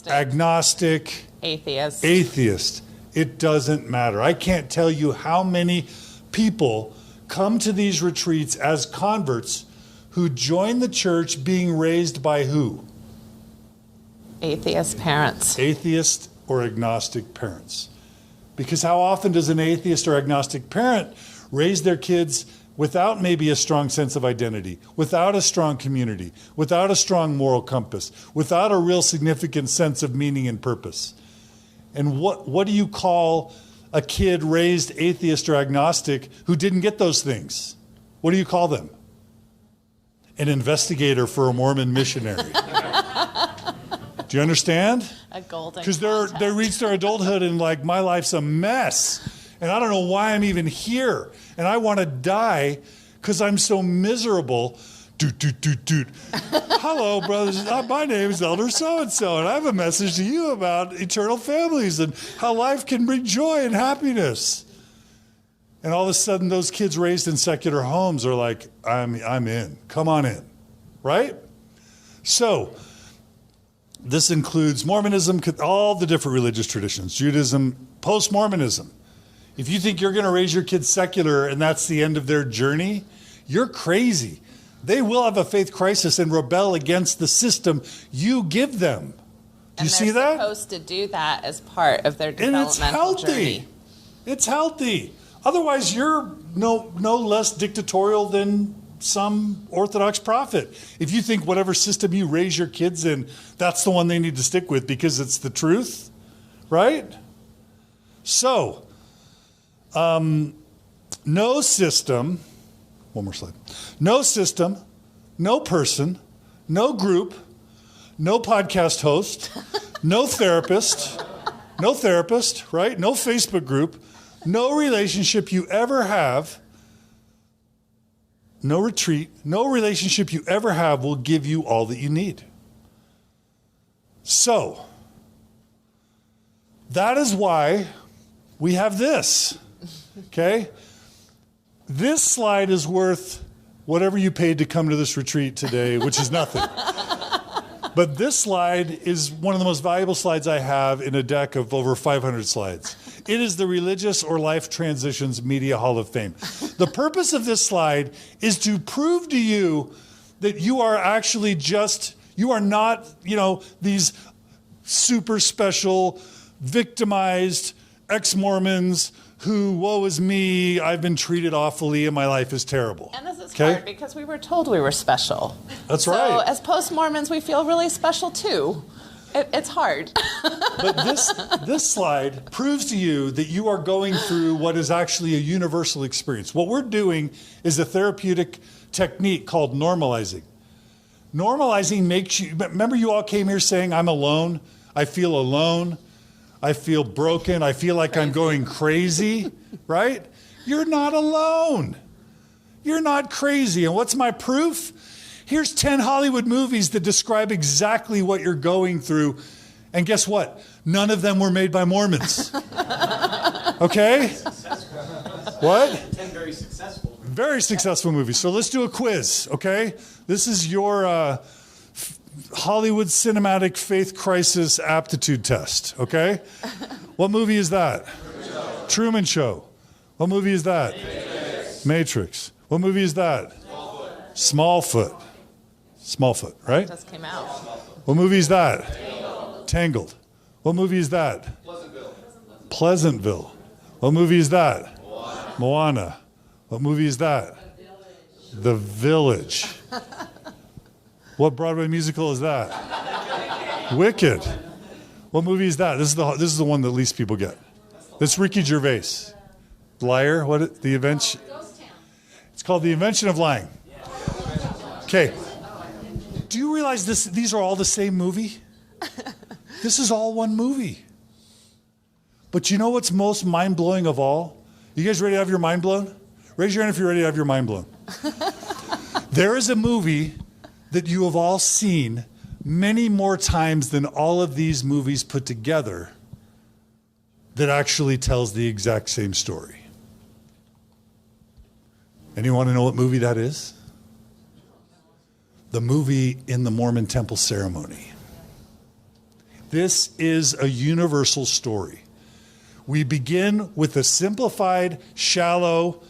agnostic, atheist. It doesn't matter. I can't tell you how many people come to these retreats as converts who join the church being raised by who? Atheist parents. Atheist or agnostic parents. Because how often does an atheist or agnostic parent raise their kids without maybe a strong sense of identity, without a strong community, without a strong moral compass, without a real significant sense of meaning and purpose? And what do you call a kid raised atheist or agnostic who didn't get those things? What do you call them? An investigator for a Mormon missionary. Do you understand? A golden Because they reach their adulthood and like, my life's a mess. And I don't know why I'm even here. And I want to die because I'm so miserable. Doot, doot, doot, doot. Hello, brothers. My name is Elder so-and-so, and I have a message to you about eternal families and how life can bring joy and happiness. And all of a sudden, those kids raised in secular homes are like, I'm in. Come on in. Right? So, this includes Mormonism, all the different religious traditions, Judaism, post-Mormonism. If you think you're going to raise your kids secular and that's the end of their journey, you're crazy. They will have a faith crisis and rebel against the system you give them. Do you see that? And they're supposed to do that as part of their developmental journey. It's healthy. Otherwise, you're no less dictatorial than some Orthodox prophet. If you think whatever system you raise your kids in, that's the one they need to stick with because it's the truth, right? So, no system, one more slide, no system, no person, no group, no podcast host, no therapist, right? No Facebook group, no relationship you ever have, no retreat, no relationship you ever have will give you all that you need. So, that is why we have this, okay? This slide is worth whatever you paid to come to this retreat today, which is nothing. But this slide is one of the most valuable slides I have in a deck of over 500 slides. It is the Religious or Life Transitions Media Hall of Fame. The purpose of this slide is to prove to you that you are actually you are not, these super special, victimized ex-Mormons who, woe is me, I've been treated awfully and my life is terrible. And this is hard because we were told we were special. That's right. So as post-Mormons, we feel really special too. It's hard. But this slide proves to you that you are going through what is actually a universal experience. What we're doing is a therapeutic technique called normalizing. Normalizing makes you, remember you all came here saying, I'm alone, I feel alone, I feel broken, I feel like I'm going crazy, right? You're not alone. You're not crazy. And what's my proof? Here's 10 Hollywood movies that describe exactly what you're going through. And guess what? None of them were made by Mormons. Okay? What? 10 very successful. Very successful movies. So let's do a quiz, okay? This is your Hollywood Cinematic Faith Crisis aptitude test, okay? What movie is that? Truman Show. What movie is that? Matrix. What movie is that? Smallfoot. Smallfoot, right? It just came out. What movie is that? Tangled. What movie is that? Pleasantville. What movie is that? Moana. What movie is that? The Village. What Broadway musical is that? Wicked. What movie is that? This is the one that least people get. It's Ricky Gervais. Liar. It's called The Invention of Lying. Okay. Do you realize these are all the same movie? This is all one movie. But you know what's most mind-blowing of all? You guys ready to have your mind blown? Raise your hand if you're ready to have your mind blown. There is a movie that you have all seen many more times than all of these movies put together that actually tells the exact same story. Anyone want to know what movie that is? The movie In the Mormon Temple Ceremony. This is a universal story. We begin with a simplified, shallow,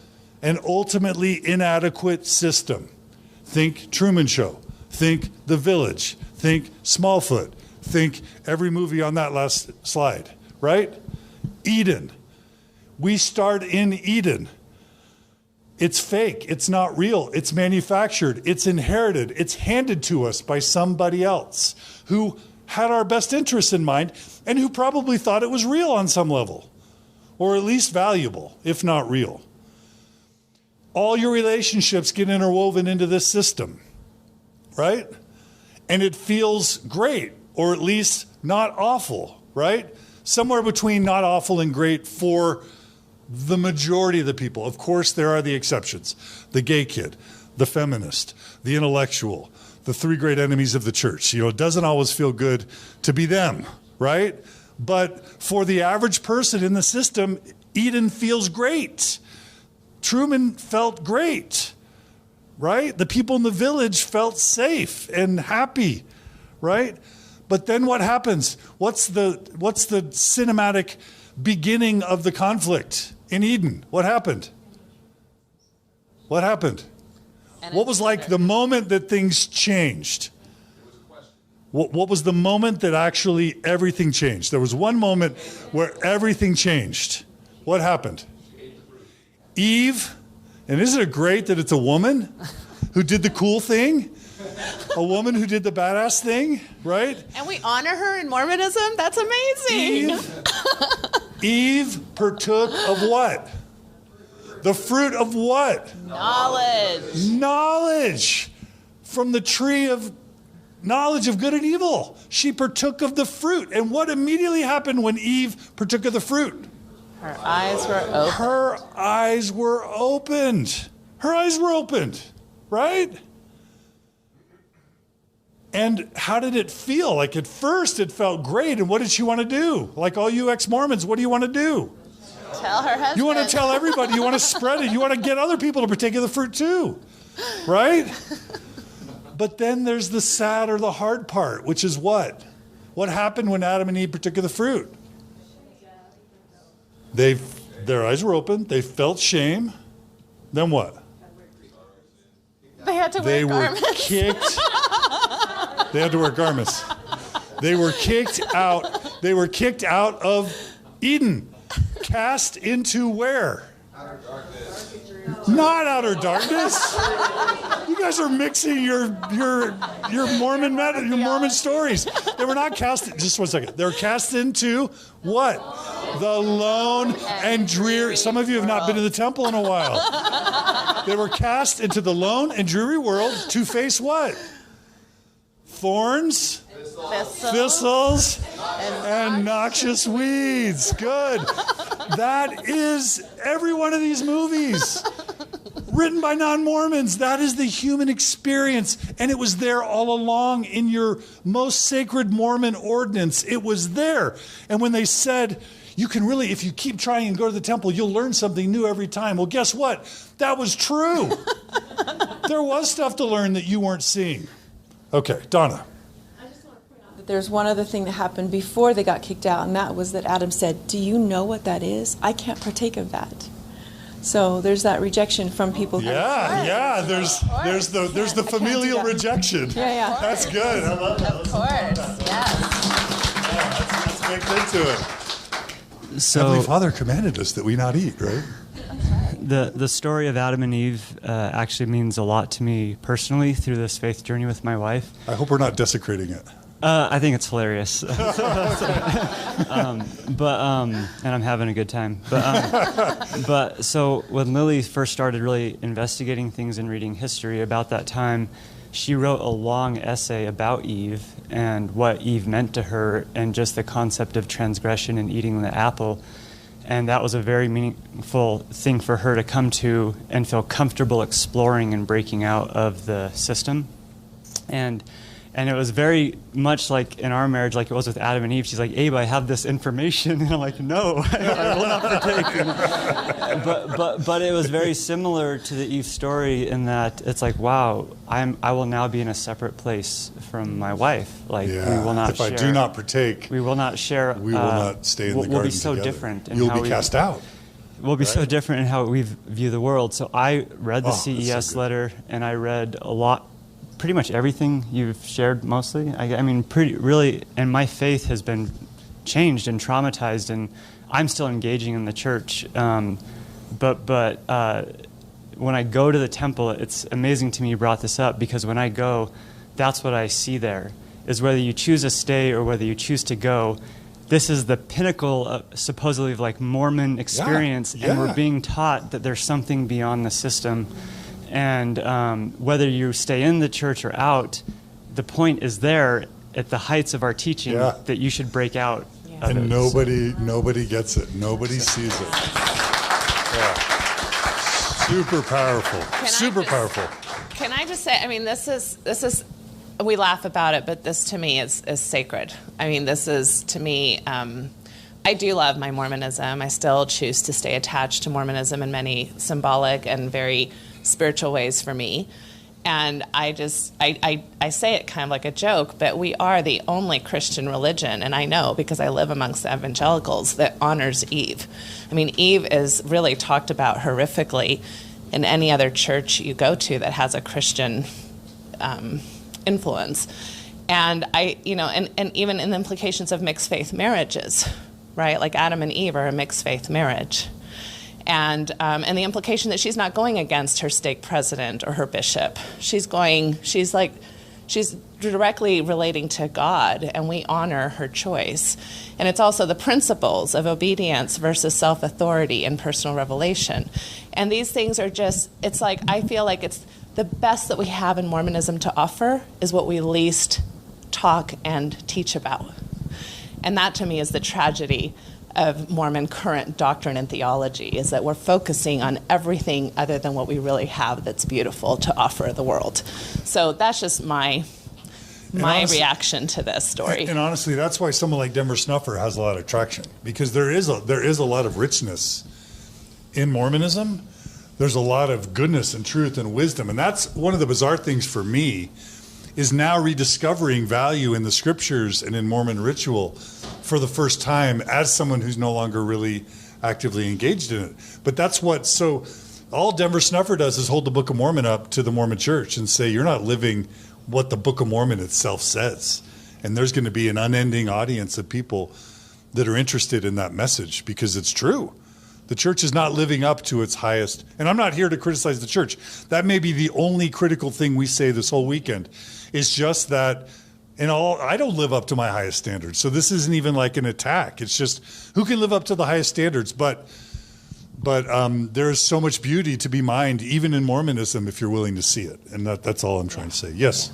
an ultimately inadequate system. Think Truman Show. Think The Village. Think Smallfoot. Think every movie on that last slide, right? Eden. We start in Eden. It's fake. It's not real. It's manufactured. It's inherited. It's handed to us by somebody else who had our best interests in mind and who probably thought it was real on some level, or at least valuable, if not real. All your relationships get interwoven into this system, right? And it feels great, or at least not awful, right? Somewhere between not awful and great for the majority of the people. Of course, there are the exceptions. The gay kid, the feminist, the intellectual, the three great enemies of the church. You know, it doesn't always feel good to be them, right? But for the average person in the system, Eden feels great. Truman felt great, right? The people in the village felt safe and happy, right? But then what happens? What's the cinematic beginning of the conflict in Eden? What happened? What happened? What was like the moment that things changed? What was the moment that actually everything changed? There was one moment where everything changed. What happened? Eve, and isn't it great that it's a woman who did the cool thing? A woman who did the badass thing, right? And we honor her in Mormonism? That's amazing. Eve partook of what? The fruit of what? Knowledge. Knowledge. From the tree of knowledge of good and evil. She partook of the fruit. And what immediately happened when Eve partook of the fruit? Her eyes were open. Her eyes were opened. Her eyes were opened, right? And how did it feel? Like at first it felt great. And what did she want to do? Like all you ex-Mormons, what do you want to do? Tell her husband. You want to tell everybody. You want to spread it. You want to get other people to partake of the fruit too, right? But then there's the sad or the hard part, which is what? What happened when Adam and Eve partook of the fruit? Their eyes were open. They felt shame. Then what? They had to wear garments. They had to wear garments. They were kicked out. They were kicked out of Eden. Cast into where? Outer darkness. Not outer darkness. You guys are mixing your Mormon stories. They were not cast. Just 1 second. They were cast into what? The lone and dreary. Some of you have not been to the temple in a while. They were cast into the lone and dreary world to face what? Thorns, thistles, and noxious weeds. Good. That is every one of these movies written by non-Mormons. That is the human experience. And it was there all along in your most sacred Mormon ordinance. It was there. And when they said, you can really, if you keep trying and go to the temple, you'll learn something new every time. Well, guess what? That was true. There was stuff to learn that you weren't seeing. Okay, Donna. There's one other thing that happened before they got kicked out, and that was that Adam said, do you know what that is? I can't partake of that. So there's that rejection from people. Yeah, there's the familial rejection. Yeah. That's good. I love that. Of course, yes. Yeah, that's baked into it. So, Heavenly Father commanded us that we not eat, right? The story of Adam and Eve actually means a lot to me personally through this faith journey with my wife. I hope we're not desecrating it. I think it's hilarious. And I'm having a good time. But so when Lily first started really investigating things and reading history about that time, she wrote a long essay about Eve and what Eve meant to her and just the concept of transgression and eating the apple. And that was a very meaningful thing for her to come to and feel comfortable exploring and breaking out of the system. And it was very much like in our marriage, like it was with Adam and Eve. She's like, Abe, I have this information. And I'm like, no, I will not partake. But it was very similar to the Eve story in that it's like, wow, I will now be in a separate place from my wife. Like, we will not if share. I do not partake, we will not share. We will not stay in the garden We'll be so together. different. In You'll how be cast out. we'll be so different in how we view the world. So I read the CES so letter, and I read pretty much everything you've shared mostly. I mean, really, and my faith has been changed and traumatized, and I'm still engaging in the church. But when I go to the temple, it's amazing to me you brought this up, because when I go, that's what I see there, is whether you choose to stay or whether you choose to go, this is the pinnacle, supposedly, of like Mormon experience, and we're being taught that there's something beyond the system. And whether you stay in the church or out, the point is there at the heights of our teaching that you should break out. Yeah. And nobody gets it. Nobody sees it. Yeah. Super powerful. Powerful. Can I just say, I mean, this is, we laugh about it, but this to me is sacred. I mean, this is, to me, I do love my Mormonism. I still choose to stay attached to Mormonism in many symbolic and very spiritual ways for me. And I say it kind of like a joke, but we are the only Christian religion, and I know because I live amongst the evangelicals, that honors Eve. I mean, Eve is really talked about horrifically in any other church you go to that has a Christian influence. And and even in the implications of mixed faith marriages, right? Like Adam and Eve are a mixed faith marriage. And the implication that she's not going against her stake president or her bishop. She's directly relating to God, and we honor her choice. And it's also the principles of obedience versus self-authority and personal revelation. And these things are just, it's like, I feel like it's the best that we have in Mormonism to offer is what we least talk and teach about. And that to me is the tragedy of Mormon current doctrine and theology, is that we're focusing on everything other than what we really have that's beautiful to offer the world. So that's just my reaction to this story. And honestly, that's why someone like Denver Snuffer has a lot of traction, because there is a lot of richness in Mormonism. There's a lot of goodness and truth and wisdom, and that's one of the bizarre things for me, is now rediscovering value in the scriptures and in Mormon ritual for the first time as someone who's no longer really actively engaged in it. But that's all Denver Snuffer does is hold the Book of Mormon up to the Mormon church and say, you're not living what the Book of Mormon itself says. And there's going to be an unending audience of people that are interested in that message, because it's true. The church is not living up to its highest. And I'm not here to criticize the church. That may be the only critical thing we say this whole weekend. It's just that I don't live up to my highest standards. So this isn't even like an attack. It's just, who can live up to the highest standards? But there's so much beauty to be mined, even in Mormonism, if you're willing to see it. And that's all I'm trying to say. Yes?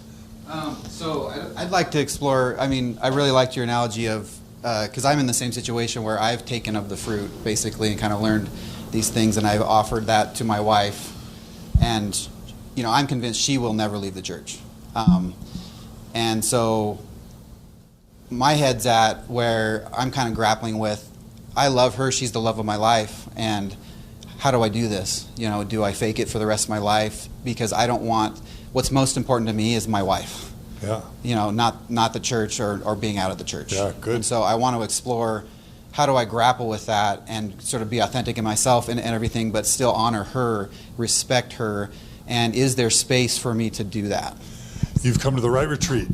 So I'd like to explore, I really liked your analogy of, because I'm in the same situation where I've taken of the fruit, basically, and kind of learned these things, and I've offered that to my wife. And, I'm convinced she will never leave the church. And so my head's at where I'm kind of grappling with, I love her, she's the love of my life, and how do I do this? Do I fake it for the rest of my life? Because I don't want, what's most important to me is my wife. Yeah. Not the church or being out of the church. Yeah, good. And so I want to explore, how do I grapple with that and sort of be authentic in myself and everything, but still honor her, respect her, and is there space for me to do that? You've come to the right retreat.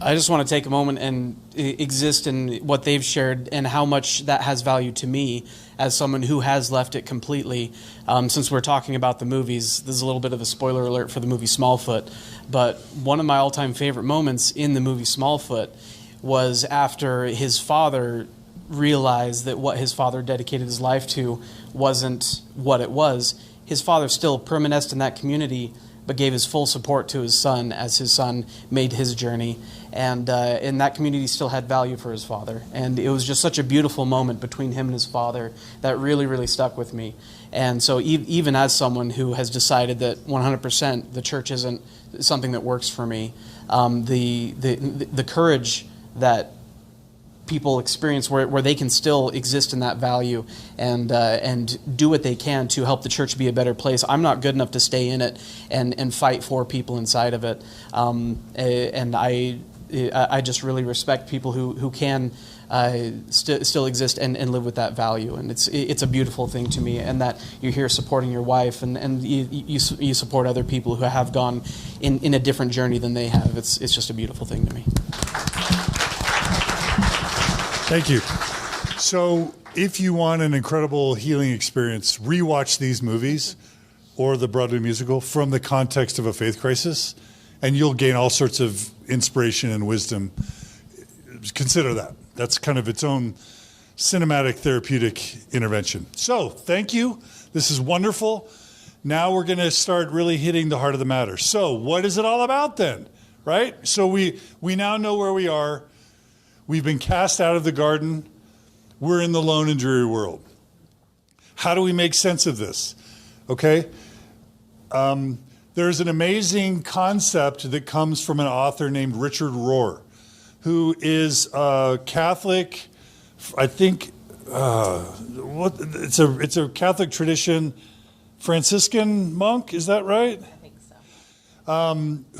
I just want to take a moment and exist in what they've shared and how much that has value to me as someone who has left it completely. Since we're talking about the movies, this is a little bit of a spoiler alert for the movie Smallfoot, but one of my all-time favorite moments in the movie Smallfoot was after his father realized that what his father dedicated his life to wasn't what it was. His father still permanessed in that community, but gave his full support to his son as his son made his journey. And that community still had value for his father. And it was just such a beautiful moment between him and his father that really, really stuck with me. And so even as someone who has decided that 100% the church isn't something that works for me, the courage that people experience where they can still exist in that value and do what they can to help the church be a better place. I'm not good enough to stay in it and fight for people inside of it. And I just really respect people who can still exist and live with that value. And it's a beautiful thing to me, and that you're here supporting your wife, and you support other people who have gone in a different journey than they have. It's just a beautiful thing to me. Thank you. So if you want an incredible healing experience, rewatch these movies or the Broadway musical from the context of a faith crisis, and you'll gain all sorts of inspiration and wisdom. Consider that. That's kind of its own cinematic therapeutic intervention. So thank you. This is wonderful. Now we're going to start really hitting the heart of the matter. So what is it all about then? Right? So we now know where we are. We've been cast out of the garden. We're in the lone and dreary world. How do we make sense of this? Okay? There's an amazing concept that comes from an author named Richard Rohr, who is a Catholic, I think, it's a Catholic tradition, Franciscan monk, is that right? I think so.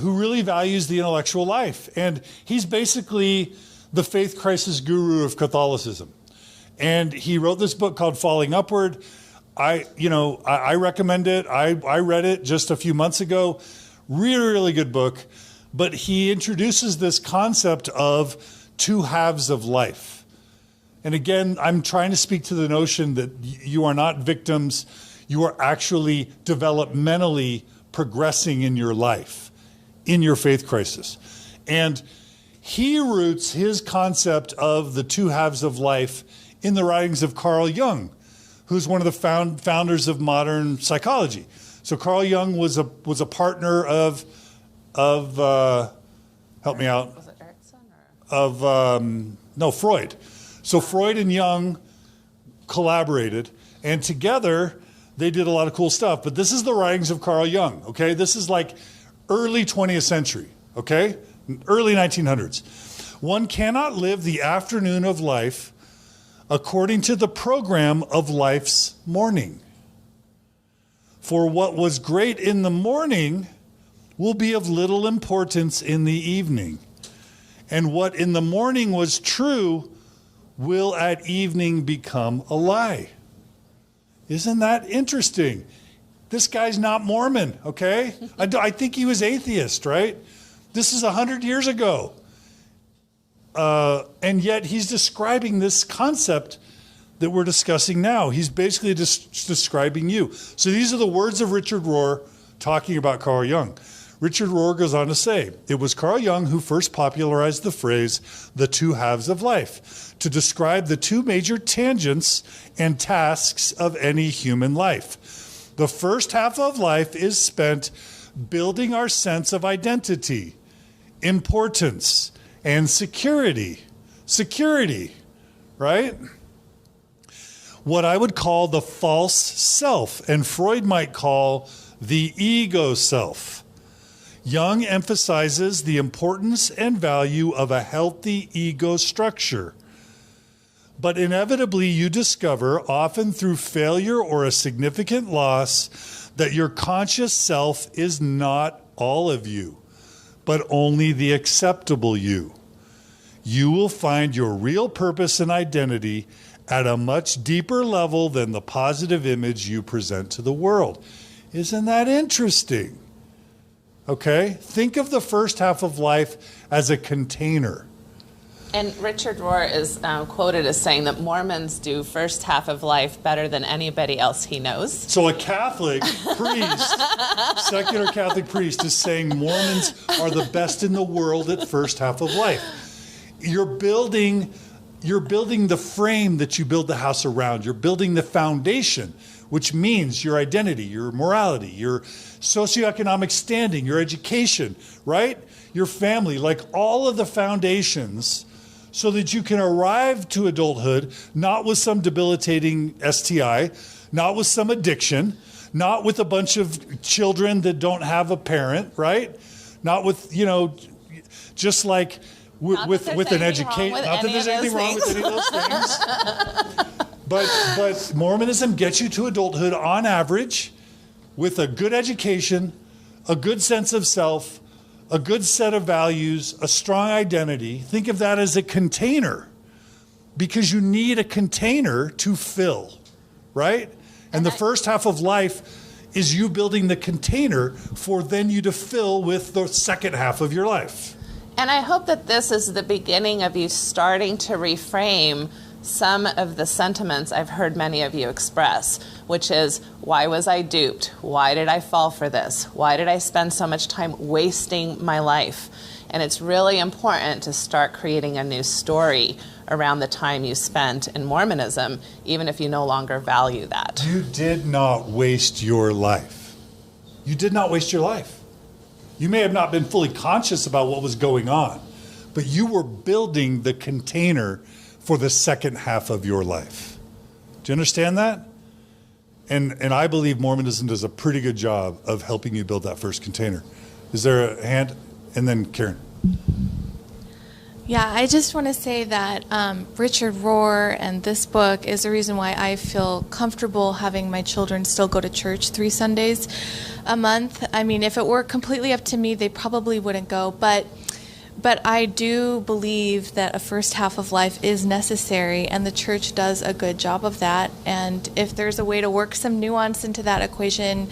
Who really values the intellectual life. And he's basically the faith crisis guru of Catholicism. And he wrote this book called Falling Upward. I recommend it. I read it just a few months ago. Really, really good book. But he introduces this concept of two halves of life. And again, I'm trying to speak to the notion that you are not victims. You are actually developmentally progressing in your life, in your faith crisis. And he roots his concept of the two halves of life in the writings of Carl Jung, who's one of the founders of modern psychology. So Carl Jung was a partner of help me out. Was it Erickson? No, Freud. So Freud and Jung collaborated, and together they did a lot of cool stuff. But this is the writings of Carl Jung, okay? This is like early 20th century, okay? Early 1900s. One cannot live the afternoon of life according to the program of life's morning. For what was great in the morning will be of little importance in the evening. And what in the morning was true will at evening become a lie. Isn't that interesting? This guy's not Mormon, okay? I think he was atheist, right? This is 100 years ago. And yet he's describing this concept that we're discussing now. He's basically describing you. So these are the words of Richard Rohr talking about Carl Jung. Richard Rohr goes on to say, it was Carl Jung who first popularized the phrase, the two halves of life, to describe the two major tangents and tasks of any human life. The first half of life is spent building our sense of identity, importance, and security. Security, right? What I would call the false self, and Freud might call the ego self. Jung emphasizes the importance and value of a healthy ego structure. But inevitably you discover, often through failure or a significant loss, that your conscious self is not all of you, but only the acceptable you. You will find your real purpose and identity at a much deeper level than the positive image you present to the world. Isn't that interesting? Okay? Think of the first half of life as a container. And Richard Rohr is quoted as saying that Mormons do first half of life better than anybody else he knows. So a Catholic priest, secular Catholic priest, is saying Mormons are the best in the world at first half of life. You're building the frame that you build the house around. You're building the foundation, which means your identity, your morality, your socioeconomic standing, your education, right? Your family, like all of the foundations, so that you can arrive to adulthood not with some debilitating STI, not with some addiction, not with a bunch of children that don't have a parent, right? Not with, just like with an education. Not that there's anything wrong with any of those things. But Mormonism gets you to adulthood on average with a good education, a good sense of self, a good set of values, a strong identity. Think of that as a container. because you need a container to fill, right? And the first half of life is you building the container for then you to fill with the second half of your life. And I hope that this is the beginning of you starting to reframe some of the sentiments I've heard many of you express, which is, why was I duped? Why did I fall for this? Why did I spend so much time wasting my life? And it's really important to start creating a new story around the time you spent in Mormonism, even if you no longer value that. You did not waste your life. You did not waste your life. You may have not been fully conscious about what was going on, but you were building the container for the second half of your life. Do you understand that? And I believe Mormonism does a pretty good job of helping you build that first container. Is there a hand? And then Karen. Yeah, I just want to say that Richard Rohr and this book is the reason why I feel comfortable having my children still go to church 3 Sundays a month. I mean, if it were completely up to me, they probably wouldn't go. But I do believe that a first half of life is necessary, and the church does a good job of that. And if there's a way to work some nuance into that equation,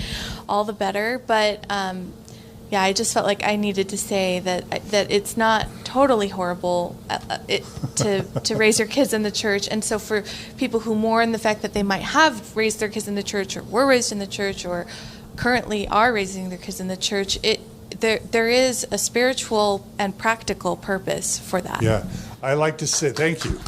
all the better. But yeah, I just felt like I needed to say that it's not totally horrible to raise your kids in the church. And so for people who mourn the fact that they might have raised their kids in the church, or were raised in the church, or currently are raising their kids in the church, there is a spiritual and practical purpose for that. Yeah, I like to say, thank you.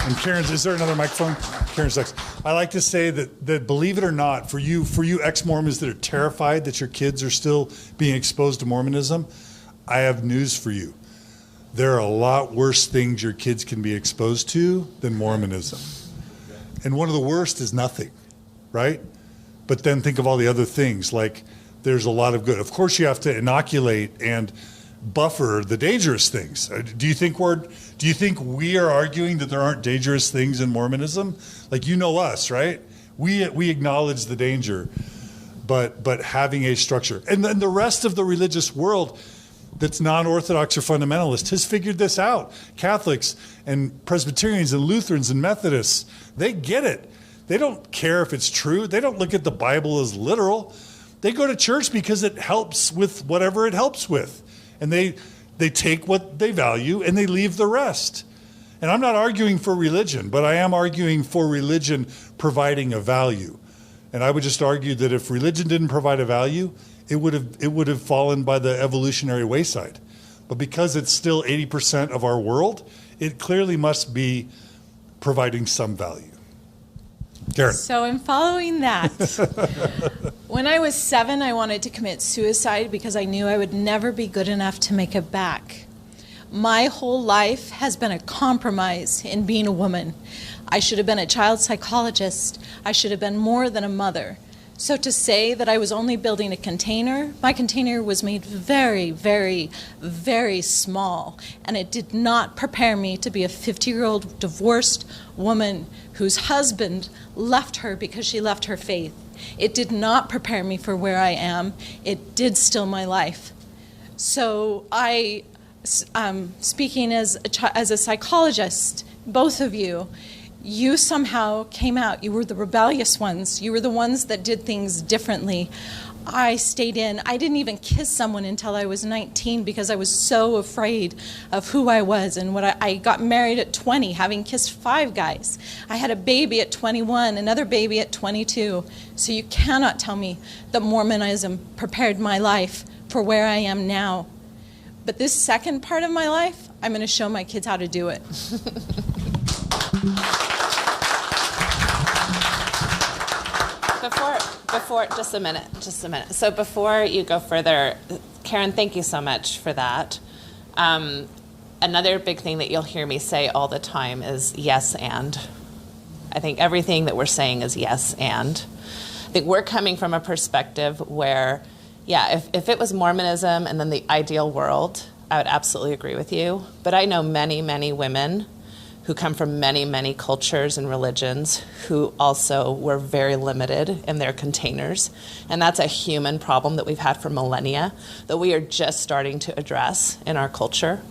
And Karen's, is there another microphone? Karen's next. I like to say that believe it or not, for you ex-Mormons that are terrified that your kids are still being exposed to Mormonism, I have news for you. There are a lot worse things your kids can be exposed to than Mormonism. And one of the worst is nothing, right? But then think of all the other things, like there's a lot of good. Of course, you have to inoculate and buffer the dangerous things. Do you think we are arguing that there aren't dangerous things in Mormonism? Like, you know us, right? We acknowledge the danger, but having a structure. And then the rest of the religious world that's non-Orthodox or fundamentalist has figured this out. Catholics and Presbyterians and Lutherans and Methodists, they get it. They don't care if it's true. They don't look at the Bible as literal. They go to church because it helps with whatever it helps with. And they take what they value and they leave the rest. And I'm not arguing for religion, but I am arguing for religion providing a value. And I would just argue that if religion didn't provide a value, it would have fallen by the evolutionary wayside. But because it's still 80% of our world, it clearly must be providing some value. Karen. So in following that, when I was 7, I wanted to commit suicide because I knew I would never be good enough to make it back. My whole life has been a compromise in being a woman. I should have been a child psychologist. I should have been more than a mother. So to say that I was only building a container, my container was made very, very, very small, and it did not prepare me to be a 50-year-old divorced woman whose husband left her because she left her faith. It did not prepare me for where I am. It did still my life. So speaking as a psychologist, both of you somehow came out. You were the rebellious ones. You were the ones that did things differently. I stayed in. I didn't even kiss someone until I was 19 because I was so afraid of who I was. And I got married at 20, having kissed 5 guys. I had a baby at 21, another baby at 22. So you cannot tell me that Mormonism prepared my life for where I am now. But this second part of my life, I'm going to show my kids how to do it. Before, just a minute. So before you go further, Karen, thank you so much for that. Another big thing that you'll hear me say all the time is yes and. I think everything that we're saying is yes and. I think we're coming from a perspective where, yeah, if it was Mormonism and then the ideal world, I would absolutely agree with you. But I know many, many women who come from many, many cultures and religions who also were very limited in their containers. And that's a human problem that we've had for millennia that we are just starting to address in our culture.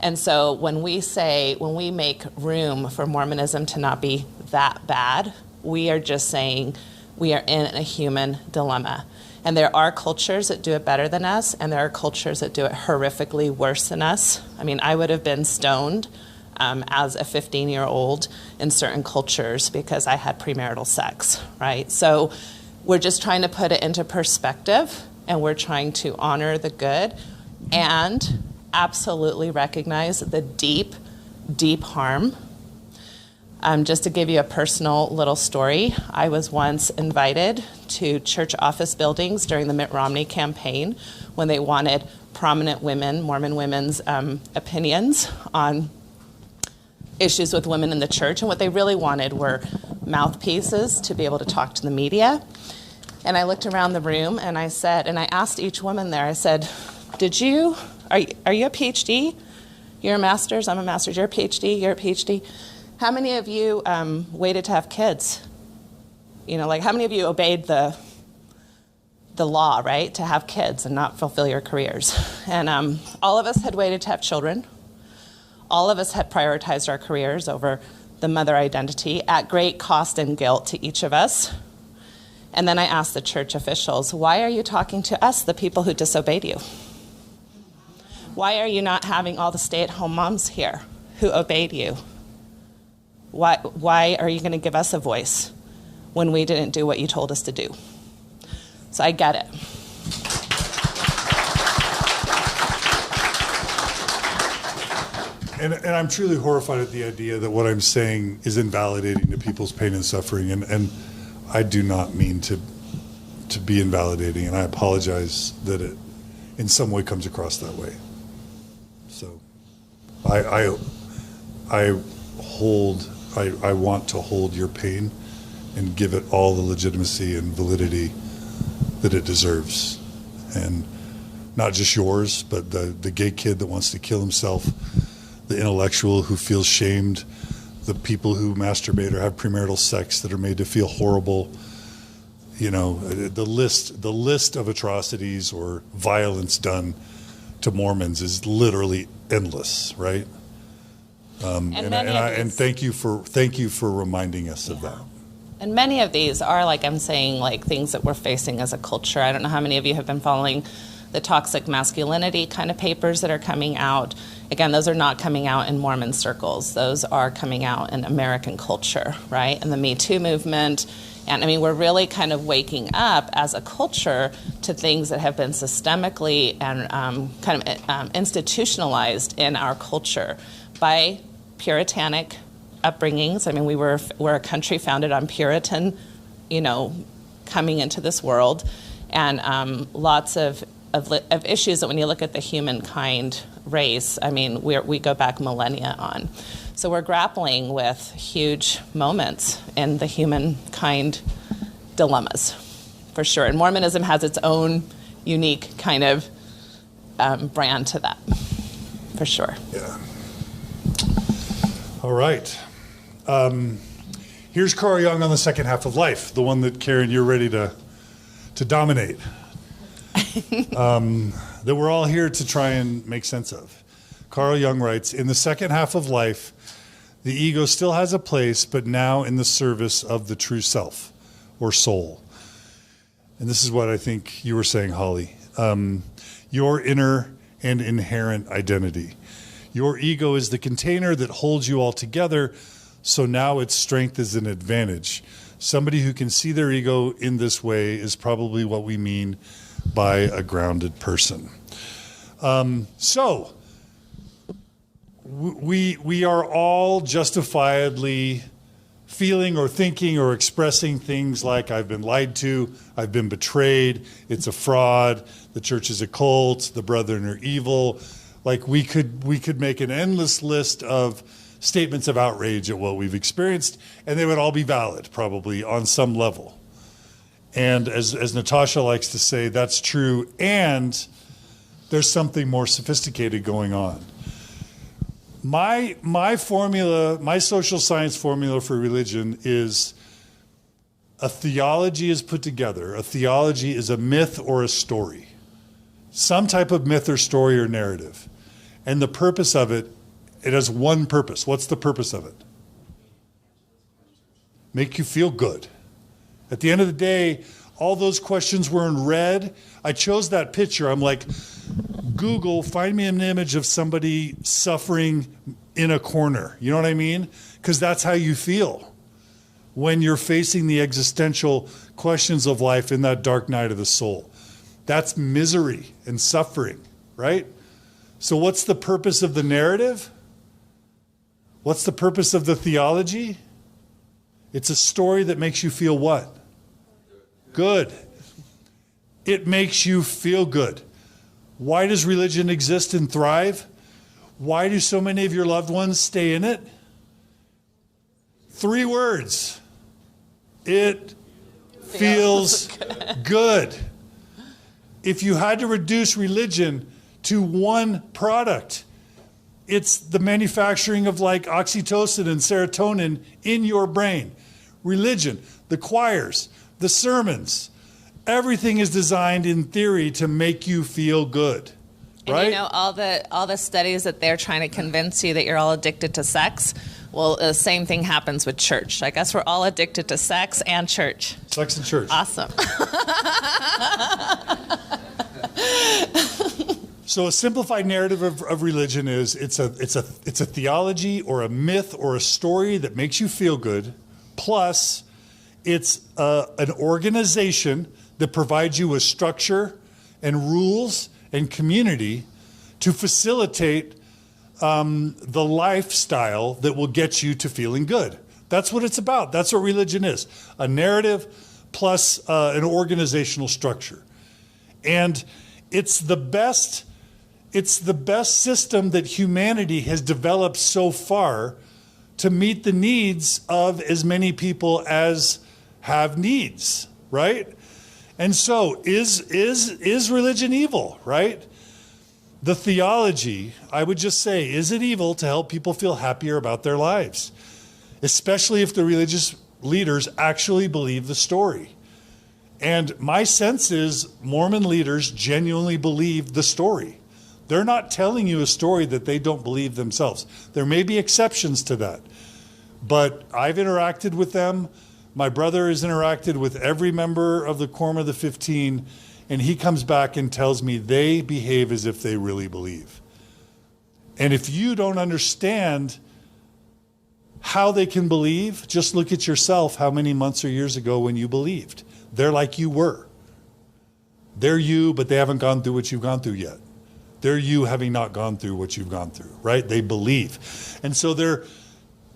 And so when we make room for Mormonism to not be that bad, we are just saying we are in a human dilemma. And there are cultures that do it better than us, and there are cultures that do it horrifically worse than us. I mean, I would have been stoned as a 15-year-old in certain cultures because I had premarital sex, right? So we're just trying to put it into perspective, and we're trying to honor the good and absolutely recognize the deep, deep harm. Just to give you a personal little story, I was once invited to church office buildings during the Mitt Romney campaign when they wanted prominent women, Mormon women's opinions on issues with women in the church. And what they really wanted were mouthpieces to be able to talk to the media. And I looked around the room and I asked each woman there, I said, are you a PhD? You're a master's, I'm a master's, you're a PhD, you're a PhD. How many of you waited to have kids? How many of you obeyed the law, right, to have kids and not fulfill your careers? And all of us had waited to have children. All of us had prioritized our careers over the mother identity at great cost and guilt to each of us. And then I asked the church officials, why are you talking to us, the people who disobeyed you? Why are you not having all the stay-at-home moms here who obeyed you? Why are you going to give us a voice when we didn't do what you told us to do? So I get it. And I'm truly horrified at the idea that what I'm saying is invalidating to people's pain and suffering. And I do not mean to be invalidating, and I apologize that it in some way comes across that way. So I want to hold your pain and give it all the legitimacy and validity that it deserves. And not just yours, but the gay kid that wants to kill himself, the intellectual who feels shamed, the people who masturbate or have premarital sex that are made to feel horrible. The list of atrocities or violence done to Mormons is literally endless, right? And thank you for reminding us of that. And many of these are, like I'm saying, like things that we're facing as a culture. I don't know how many of you have been following the toxic masculinity kind of papers that are coming out. Again, those are not coming out in Mormon circles. Those are coming out in American culture, right? And the Me Too movement. And I mean, we're really kind of waking up as a culture to things that have been systemically and institutionalized in our culture by Puritanic upbringings. I mean, we're a country founded on Puritan, coming into this world, and lots of issues that when you look at the humankind race, I mean, we go back millennia on. So we're grappling with huge moments in the humankind dilemmas, for sure. And Mormonism has its own unique kind of brand to that, for sure. Yeah. All right. Here's Carl Jung on the second half of life, the one that, Karen, you're ready to dominate. That we're all here to try and make sense of. Carl Jung writes, in the second half of life, the ego still has a place, but now in the service of the true self, or soul. And this is what I think you were saying, Holly. Your inner and inherent identity. Your ego is the container that holds you all together, so now its strength is an advantage. Somebody who can see their ego in this way is probably what we mean by a grounded person. So we are all justifiably feeling or thinking or expressing things like, I've been lied to, I've been betrayed, it's a fraud, the church is a cult, the brethren are evil. Like we could make an endless list of statements of outrage at what we've experienced, and they would all be valid, probably, on some level. And as Natasha likes to say, that's true, and there's something more sophisticated going on. My formula, my social science formula for religion is a theology is put together. A theology is a myth or a story. Some type of myth or story or narrative. And the purpose of it, it has one purpose. What's the purpose of it? Make you feel good. At the end of the day, all those questions were in red. I chose that picture. I'm like, Google, find me an image of somebody suffering in a corner. You know what I mean? Because that's how you feel when you're facing the existential questions of life in that dark night of the soul. That's misery and suffering, right? So what's the purpose of the narrative? What's the purpose of the theology? It's a story that makes you feel what? Good. It makes you feel good. Why does religion exist and thrive? Why do so many of your loved ones stay in it? 3 words. It feels good. If you had to reduce religion to one product, it's the manufacturing of like oxytocin and serotonin in your brain. Religion, the choirs, the sermons, everything is designed in theory to make you feel good. Right? And you know, all the studies that they're trying to convince you that you're all addicted to sex, well, the same thing happens with church. I guess we're all addicted to sex and church. Sex and church. Awesome. So a simplified narrative of religion is it's a theology or a myth or a story that makes you feel good, plus it's an organization that provides you with structure and rules and community to facilitate the lifestyle that will get you to feeling good. That's what it's about. That's what religion is. A narrative plus an organizational structure. And it's the best system that humanity has developed so far to meet the needs of as many people as have needs, right? And so is religion evil, right? The theology, I would just say, is it evil to help people feel happier about their lives? Especially if the religious leaders actually believe the story. And my sense is Mormon leaders genuinely believe the story. They're not telling you a story that they don't believe themselves. There may be exceptions to that. But I've interacted with them. My brother has interacted with every member of the Quorum of the 15, and he comes back and tells me they behave as if they really believe. And if you don't understand how they can believe, just look at yourself how many months or years ago when you believed. They're like you were. They're you, but they haven't gone through what you've gone through yet. They're you having not gone through what you've gone through, right? They believe. And so they're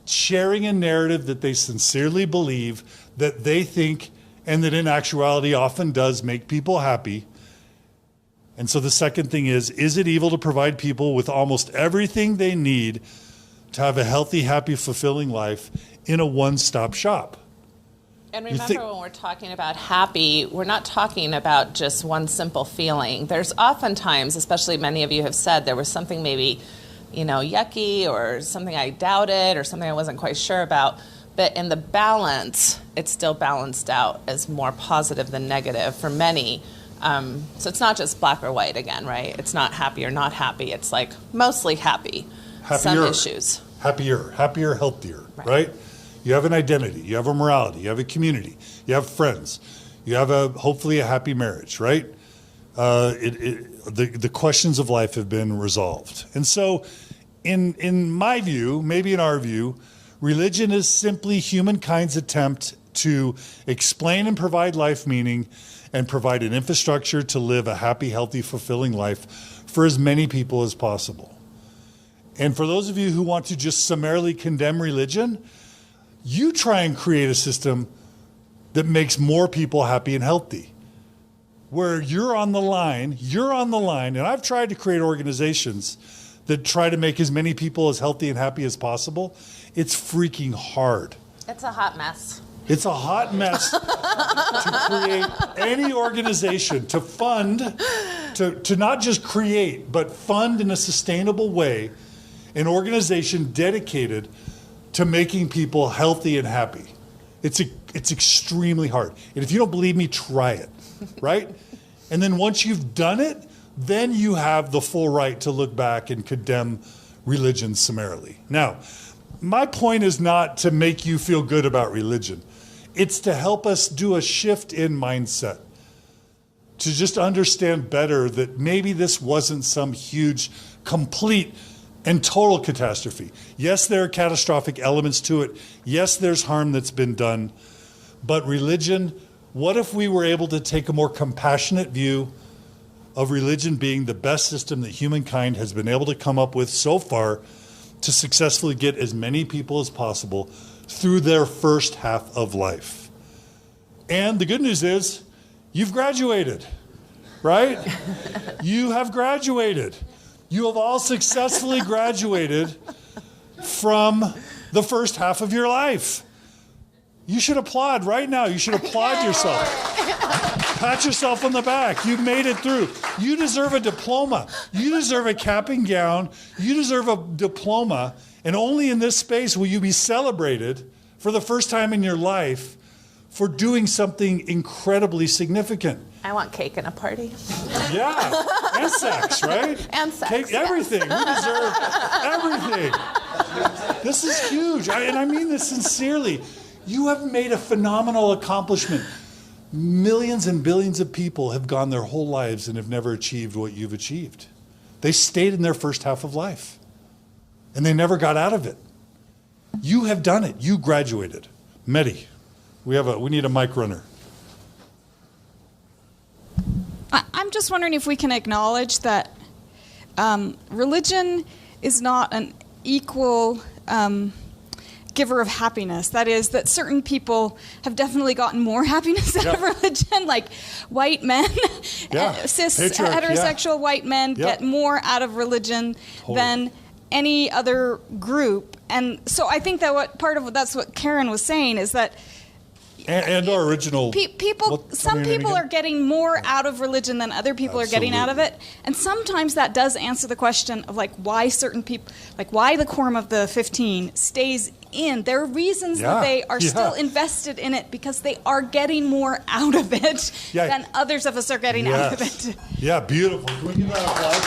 sharing a narrative that they sincerely believe, that they think, and that in actuality often does make people happy. And so the second thing is it evil to provide people with almost everything they need to have a healthy, happy, fulfilling life in a one-stop shop? And remember, when we're talking about happy, we're not talking about just one simple feeling. There's oftentimes, especially many of you have said, there was something maybe, yucky or something I doubted or something I wasn't quite sure about. But in the balance, it's still balanced out as more positive than negative for many. So it's not just black or white again, right? It's not happy or not happy. It's like mostly happy. Happier. Some issues. Happier, healthier, right? You have an identity, you have a morality, you have a community, you have friends, you have hopefully a happy marriage, right? The questions of life have been resolved. And so in my view, maybe in our view, religion is simply humankind's attempt to explain and provide life meaning and provide an infrastructure to live a happy, healthy, fulfilling life for as many people as possible. And for those of you who want to just summarily condemn religion, you try and create a system that makes more people happy and healthy, where you're on the line, and I've tried to create organizations that try to make as many people as healthy and happy as possible. It's freaking hard. It's a hot mess. It's a hot mess to create any organization, to fund, to not just create, but fund in a sustainable way an organization dedicated to making people healthy and happy. It's extremely hard. And if you don't believe me, try it, right? And then once you've done it, then you have the full right to look back and condemn religion summarily. Now, my point is not to make you feel good about religion. It's to help us do a shift in mindset, to just understand better that maybe this wasn't some huge, complete, and total catastrophe. Yes, there are catastrophic elements to it. Yes, there's harm that's been done. But religion, what if we were able to take a more compassionate view of religion being the best system that humankind has been able to come up with so far to successfully get as many people as possible through their first half of life? And the good news is, you've graduated, right? You have graduated. You have all successfully graduated from the first half of your life. You should applaud right now. You should applaud yourself. Pat yourself on the back. You've made it through. You deserve a diploma. You deserve a cap and gown. You deserve a diploma. And only in this space will you be celebrated for the first time in your life for doing something incredibly significant. I want cake and a party. Yeah, and sex, right? And sex. Cake, everything. We deserve everything. This is huge. And I mean this sincerely. You have made a phenomenal accomplishment. Millions and billions of people have gone their whole lives and have never achieved what you've achieved. They stayed in their first half of life, and they never got out of it. You have done it. You graduated. Medi, we need a mic runner. I'm just wondering if we can acknowledge that religion is not an equal giver of happiness. That is, that certain people have definitely gotten more happiness out of religion, like white men, cis, heterosexual white men get more out of religion than any other group. And so I think that that's what Karen was saying, is that and our original some people are getting more out of religion than other people are getting out of it, and sometimes that does answer the question of why certain people, why the quorum of the 15 stays in. There are reasons that they are still invested in it, because they are getting more out of it than others of us are getting out of it. Yeah, beautiful. Can we give that applause?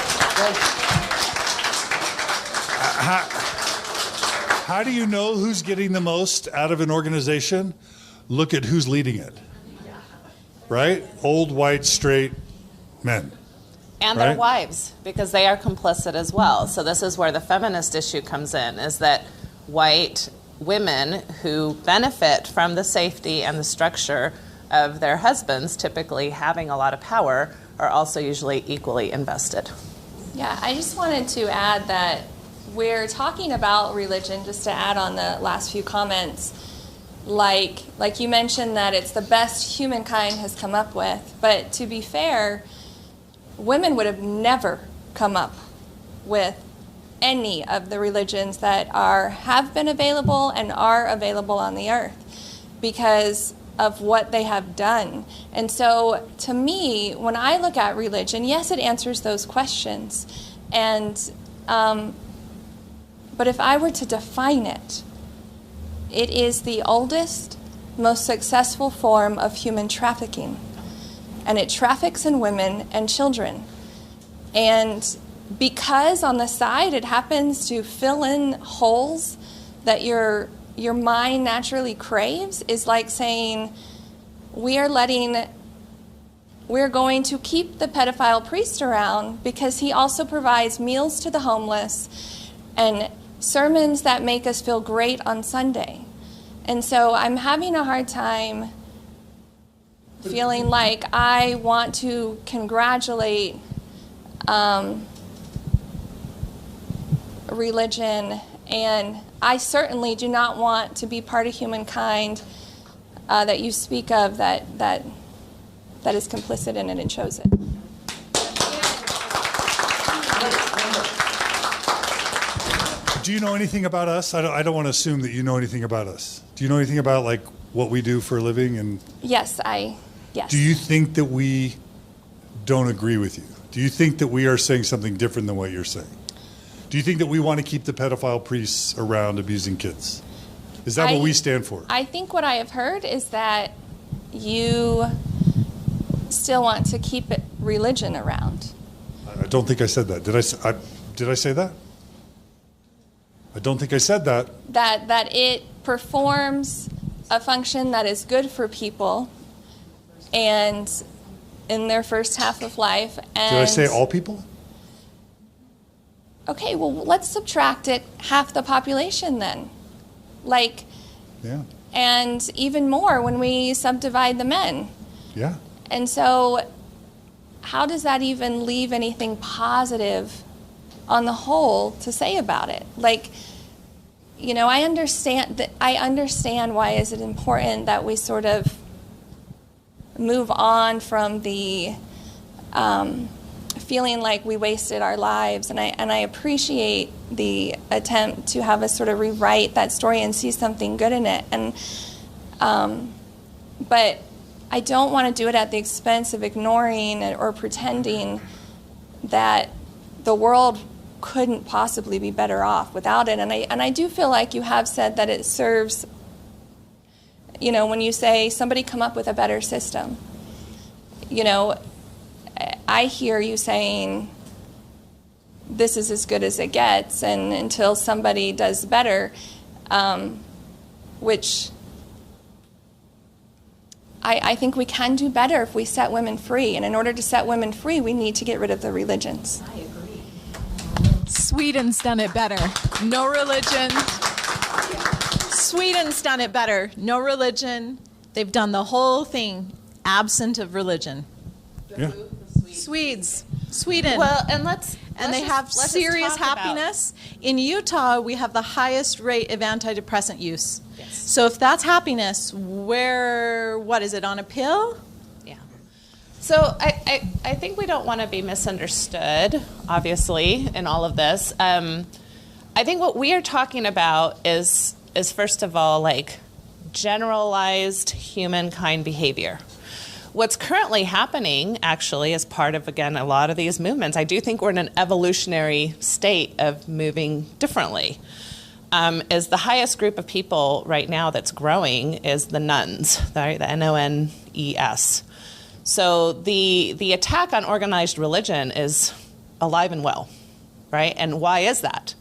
How do you know who's getting the most out of an organization? Look at who's leading it, right? Old, white, straight men. And their wives, because they are complicit as well. So this is where the feminist issue comes in, is that white women who benefit from the safety and the structure of their husbands typically having a lot of power are also usually equally invested. Yeah, I just wanted to add that we're talking about religion, just to add on the last few comments, like you mentioned that it's the best humankind has come up with. But to be fair, women would have never come up with any of the religions that have been available and are available on the earth because of what they have done. And so to me, when I look at religion, yes, it answers those questions. And but if I were to define it, it is the oldest, most successful form of human trafficking. And it traffics in women and children. And because on the side it happens to fill in holes that your mind naturally craves, is like saying, we're going to keep the pedophile priest around because he also provides meals to the homeless and sermons that make us feel great on Sunday. And so I'm having a hard time feeling like I want to congratulate religion, and I certainly do not want to be part of humankind that you speak of that is complicit in it and chose it. Do you know anything about us? I don't want to assume that you know anything about us. Do you know anything about what we do for a living? And Yes. do you think that we don't agree with you? Do you think that we are saying something different than what you're saying? Do you think that we want to keep the pedophile priests around abusing kids? Is that what we stand for? I think what I have heard is that you still want to keep religion around. I don't think I said that. Did I say that? I don't think I said that. That it performs a function that is good for people and in their first half of life. And did I say all people? Okay, well, let's subtract it half the population then. Yeah. And even more when we subdivide the men. Yeah. And so how does that even leave anything positive on the whole to say about it? I understand why is it important that we sort of move on from the feeling like we wasted our lives, and I appreciate the attempt to have us sort of rewrite that story and see something good in it. But I don't want to do it at the expense of ignoring or pretending that the world couldn't possibly be better off without it. And I do feel like you have said that it serves, when you say somebody come up with a better system, I hear you saying this is as good as it gets, and until somebody does better, which I think we can do better if we set women free. And in order to set women free, we need to get rid of the religions. I agree. Sweden's done it better. No religion. Sweden's done it better. No religion. They've done the whole thing absent of religion. Yeah. Sweden. Well, and they have serious happiness. In Utah, we have the highest rate of antidepressant use. Yes. So if that's happiness, what is it, on a pill? Yeah. So I think we don't want to be misunderstood, obviously, in all of this. I think what we are talking about is first of all, generalized humankind behavior. What's currently happening, actually, as part of, again, a lot of these movements, I do think we're in an evolutionary state of moving differently. Is the highest group of people right now that's growing is the nuns, right? The Nones. So the attack on organized religion is alive and well, right? And why is that?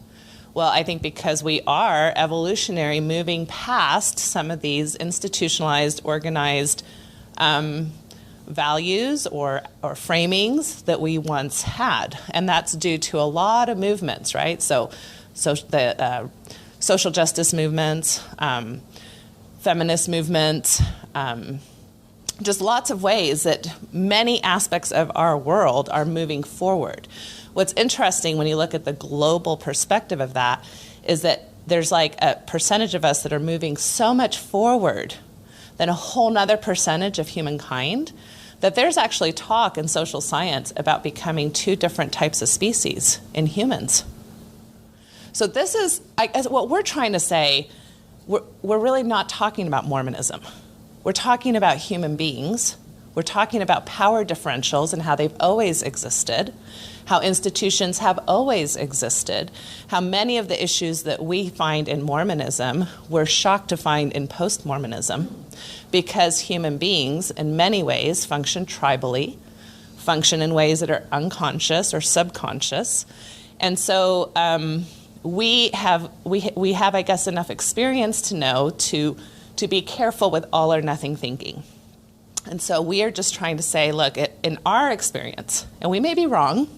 Well, I think because we are evolutionary moving past some of these institutionalized, organized values or framings that we once had. And that's due to a lot of movements, right? So the social justice movements, feminist movements, just lots of ways that many aspects of our world are moving forward. What's interesting when you look at the global perspective of that is that there's a percentage of us that are moving so much forward than a whole nother percentage of humankind, that there's actually talk in social science about becoming two different types of species in humans. So this is, what we're trying to say, we're really not talking about Mormonism. We're talking about human beings. We're talking about power differentials and how they've always existed, how institutions have always existed, how many of the issues that we find in Mormonism we're shocked to find in post-Mormonism, because human beings in many ways function tribally, function in ways that are unconscious or subconscious. And so we have, I guess, enough experience to know to be careful with all or nothing thinking. And so we are just trying to say, look, in our experience, and we may be wrong,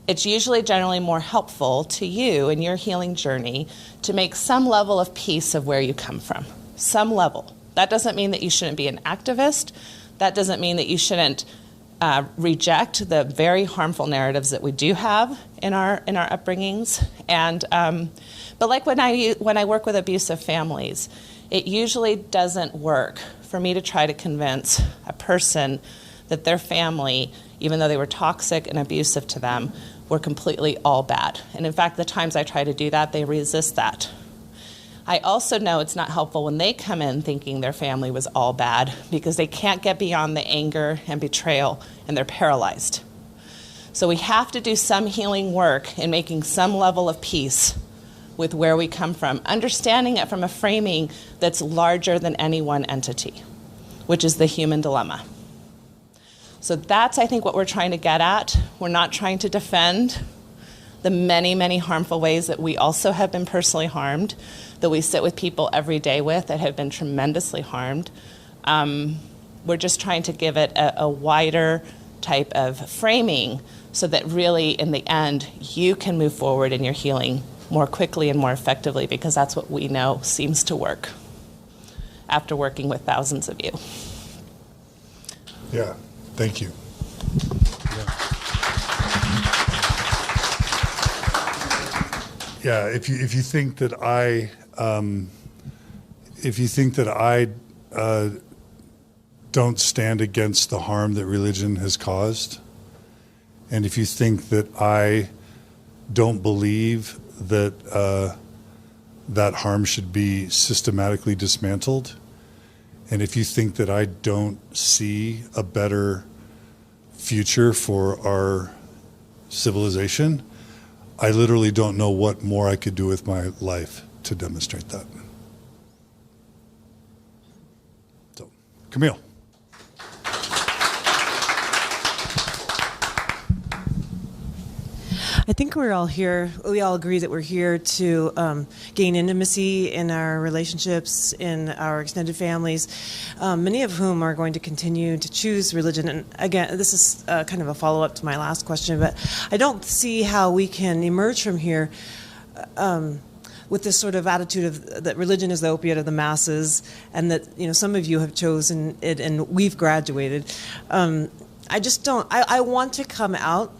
it's usually generally more helpful to you in your healing journey to make some level of peace of where you come from, some level. That doesn't mean that you shouldn't be an activist. That doesn't mean that you shouldn't reject the very harmful narratives that we do have in our upbringings. And but like when I work with abusive families, it usually doesn't work for me to try to convince a person that their family, even though they were toxic and abusive to them, were completely all bad. And in fact, the times I try to do that, they resist that. I also know it's not helpful when they come in thinking their family was all bad, because they can't get beyond the anger and betrayal, and they're paralyzed. So we have to do some healing work in making some level of peace with where we come from, understanding it from a framing that's larger than any one entity, which is the human dilemma. So that's, I think, what we're trying to get at. We're not trying to defend the many, many harmful ways that we also have been personally harmed, that we sit with people every day with that have been tremendously harmed. We're just trying to give it a wider type of framing so that really, in the end, you can move forward in your healing more quickly and more effectively, because that's what we know seems to work after working with thousands of you. Yeah, thank you. Yeah, if you think that I don't stand against the harm that religion has caused, and if you think that I don't believe that that harm should be systematically dismantled, and if you think that I don't see a better future for our civilization, I literally don't know what more I could do with my life to demonstrate that. So, Camille. I think we all agree that we're here to gain intimacy in our relationships, in our extended families, many of whom are going to continue to choose religion. And again, this is kind of a follow-up to my last question, but I don't see how we can emerge from here with this sort of attitude of that religion is the opiate of the masses, and that some of you have chosen it and we've graduated. I just don't. I want to come out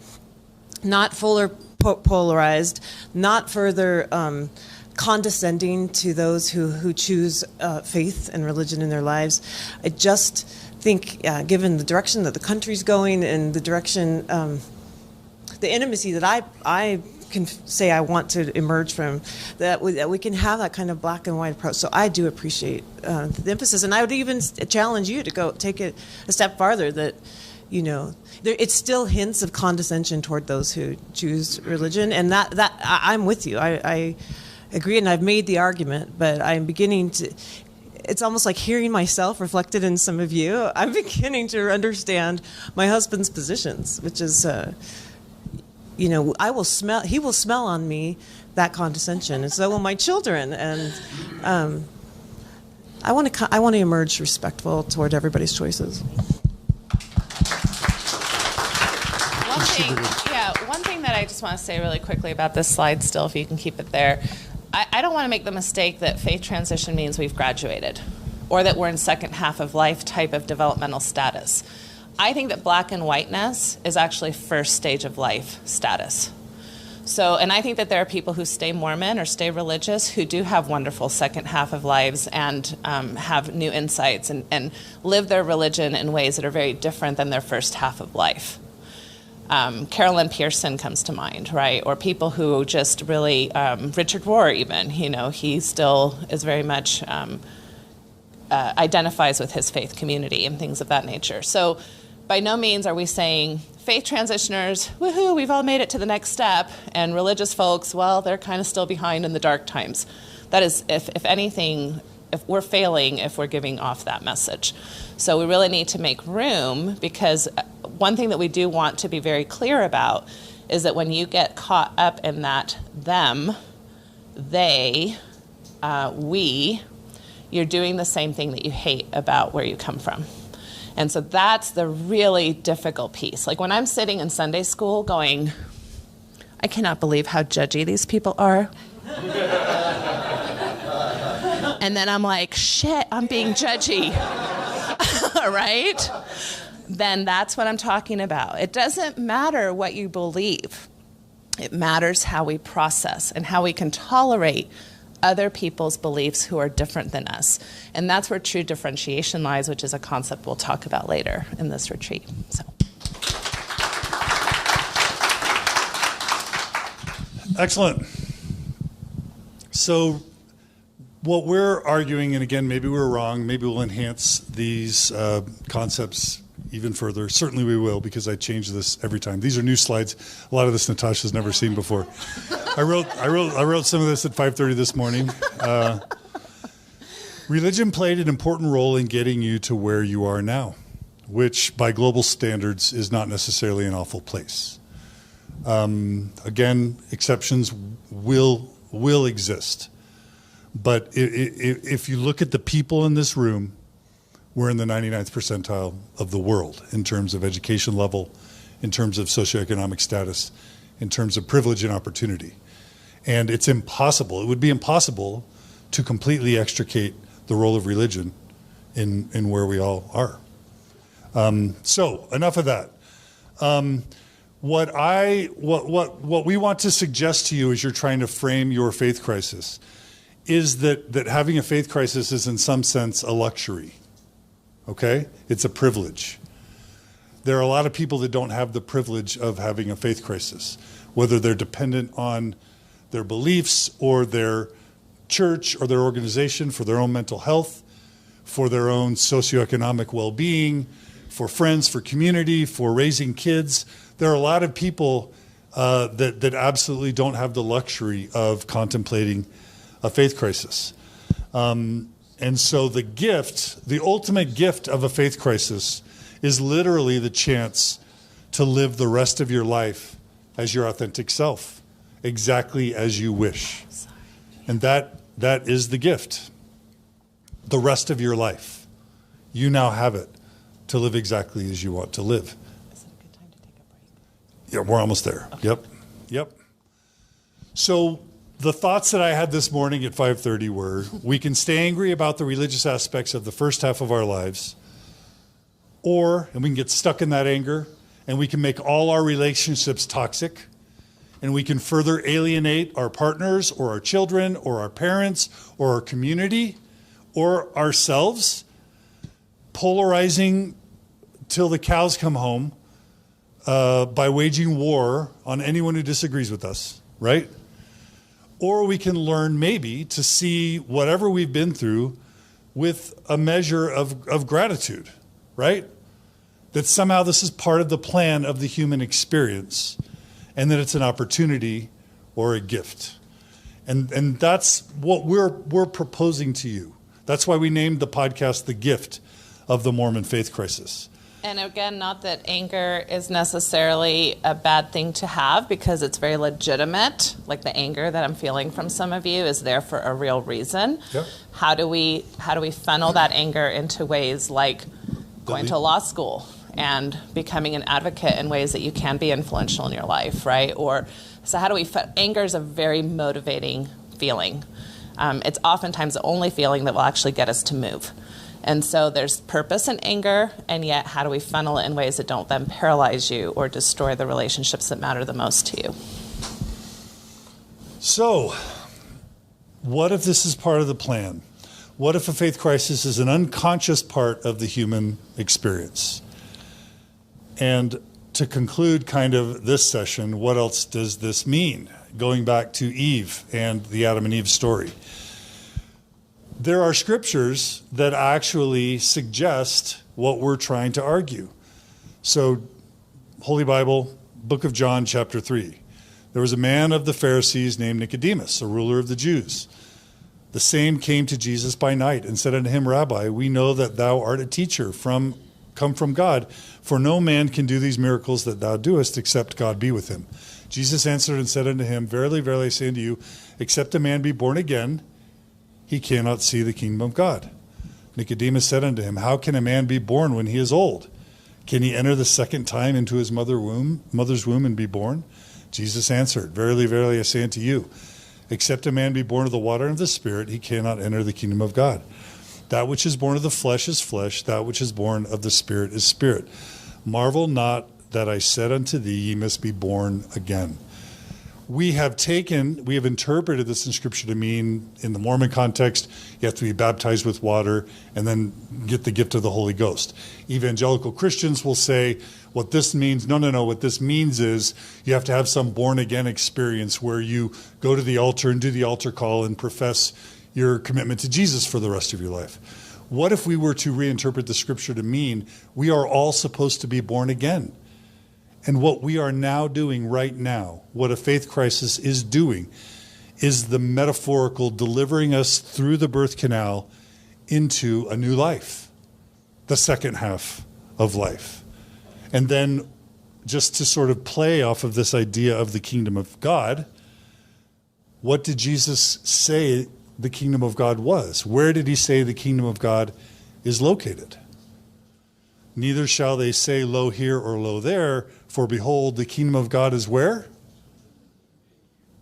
not fuller polarized, not further condescending to those who choose faith and religion in their lives. I just think, given the direction that the country's going and the direction, the intimacy that I can say I want to emerge from, that we can have that kind of black and white approach. So I do appreciate the emphasis, and I would even challenge you to go take it a step farther. That it's still hints of condescension toward those who choose religion, and that I'm with you. I agree, and I've made the argument, but I'm beginning to. It's almost like hearing myself reflected in some of you. I'm beginning to understand my husband's positions, which is, he will smell on me that condescension, and so will my children. And I want to emerge respectful toward everybody's choices. One thing that I just want to say really quickly about this slide still, if you can keep it there. I don't want to make the mistake that faith transition means we've graduated or that we're in second half of life type of developmental status. I think that black and whiteness is actually first stage of life status. So, and I think that there are people who stay Mormon or stay religious who do have wonderful second half of lives and have new insights and live their religion in ways that are very different than their first half of life. Carolyn Pearson comes to mind, right? Or people who just really, Richard Rohr even, he still is very much identifies with his faith community and things of that nature. So by no means are we saying faith transitioners, woohoo, we've all made it to the next step, and religious folks, well, they're kind of still behind in the dark times. That is, if anything, if we're failing if we're giving off that message. So we really need to make room, because one thing that we do want to be very clear about is that when you get caught up in that them, they, we, you're doing the same thing that you hate about where you come from. And so that's the really difficult piece. Like when I'm sitting in Sunday school going, I cannot believe how judgy these people are. And then I'm like, shit, I'm being judgy. Right? Then that's what I'm talking about. It doesn't matter what you believe. It matters how we process and how we can tolerate other people's beliefs who are different than us. And that's where true differentiation lies, which is a concept we'll talk about later in this retreat. So. Excellent. So what we're arguing, and again, maybe we're wrong, maybe we'll enhance these concepts even further. Certainly we will, because I change this every time. These are new slides. A lot of this Natasha's never seen before. I wrote some of this at 5:30 this morning. Religion played an important role in getting you to where you are now. which by global standards is not necessarily an awful place. Again, exceptions will exist. But if you look at the people in this room, we're in the 99th percentile of the world in terms of education level, in terms of socioeconomic status, in terms of privilege and opportunity. And it's impossible, it would be impossible to completely extricate the role of religion in where we all are. So enough of that. What we want to suggest to you as you're trying to frame your faith crisis is that having a faith crisis is in some sense a luxury. Okay? It's a privilege. There are a lot of people that don't have the privilege of having a faith crisis, whether they're dependent on their beliefs or their church or their organization for their own mental health, for their own socioeconomic well-being, for friends, for community, for raising kids. There are a lot of people that absolutely don't have the luxury of contemplating a faith crisis. And so the ultimate gift of a faith crisis is literally the chance to live the rest of your life as your authentic self, exactly as you wish. And that is the gift. The rest of your life. You now have it to live exactly as you want to live. Is it a good time to take a break? Yeah, we're almost there. Okay. Yep. So the thoughts that I had this morning at 5:30 were, we can stay angry about the religious aspects of the first half of our lives, and we can get stuck in that anger, and we can make all our relationships toxic, and we can further alienate our partners or our children or our parents or our community or ourselves, polarizing till the cows come home by waging war on anyone who disagrees with us, right? Or we can learn maybe to see whatever we've been through with a measure of gratitude, right? That somehow this is part of the plan of the human experience and that it's an opportunity or a gift. And that's what we're proposing to you. That's why we named the podcast The Gift of the Mormon Faith Crisis. And again, not that anger is necessarily a bad thing to have, because it's very legitimate. Like the anger that I'm feeling from some of you is there for a real reason. Yep. How do we funnel that anger into ways like going to law school and becoming an advocate in ways that you can be influential in your life, right? Anger is a very motivating feeling. It's oftentimes the only feeling that will actually get us to move. And so there's purpose in anger, and yet how do we funnel it in ways that don't then paralyze you or destroy the relationships that matter the most to you? So, what if this is part of the plan? What if a faith crisis is an unconscious part of the human experience? And to conclude kind of this session, what else does this mean? Going back to Eve and the Adam and Eve story. There are scriptures that actually suggest what we're trying to argue. So, Holy Bible, Book of John, chapter 3. There was a man of the Pharisees named Nicodemus, a ruler of the Jews. The same came to Jesus by night and said unto him, Rabbi, we know that thou art a teacher come from God, for no man can do these miracles that thou doest except God be with him. Jesus answered and said unto him, Verily, verily, I say unto you, except a man be born again, he cannot see the kingdom of God. Nicodemus said unto him, How can a man be born when he is old? Can he enter the second time into his mother's womb and be born? Jesus answered, Verily, verily, I say unto you, except a man be born of the water and of the Spirit, he cannot enter the kingdom of God. That which is born of the flesh is flesh, that which is born of the Spirit is spirit. Marvel not that I said unto thee, ye must be born again. We have interpreted this in Scripture to mean, in the Mormon context, you have to be baptized with water and then get the gift of the Holy Ghost. Evangelical Christians will say, what this means, no, what this means is you have to have some born-again experience where you go to the altar and do the altar call and profess your commitment to Jesus for the rest of your life. What if we were to reinterpret the Scripture to mean we are all supposed to be born again? And what we are now doing right now, what a faith crisis is doing, is the metaphorical delivering us through the birth canal into a new life, the second half of life. And then just to sort of play off of this idea of the kingdom of God, what did Jesus say the kingdom of God was? Where did he say the kingdom of God is located? Neither shall they say, lo here or lo there, for behold, the kingdom of God is where?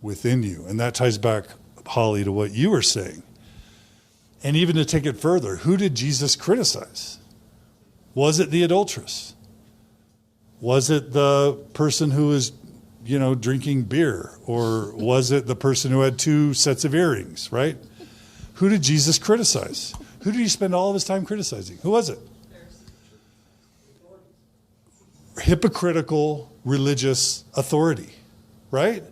Within you. And that ties back, Holly, to what you were saying. And even to take it further, who did Jesus criticize? Was it the adulteress? Was it the person who was, drinking beer? Or was it the person who had 2 sets of earrings, right? Who did Jesus criticize? Who did he spend all of his time criticizing? Who was it? Hypocritical religious authority, right?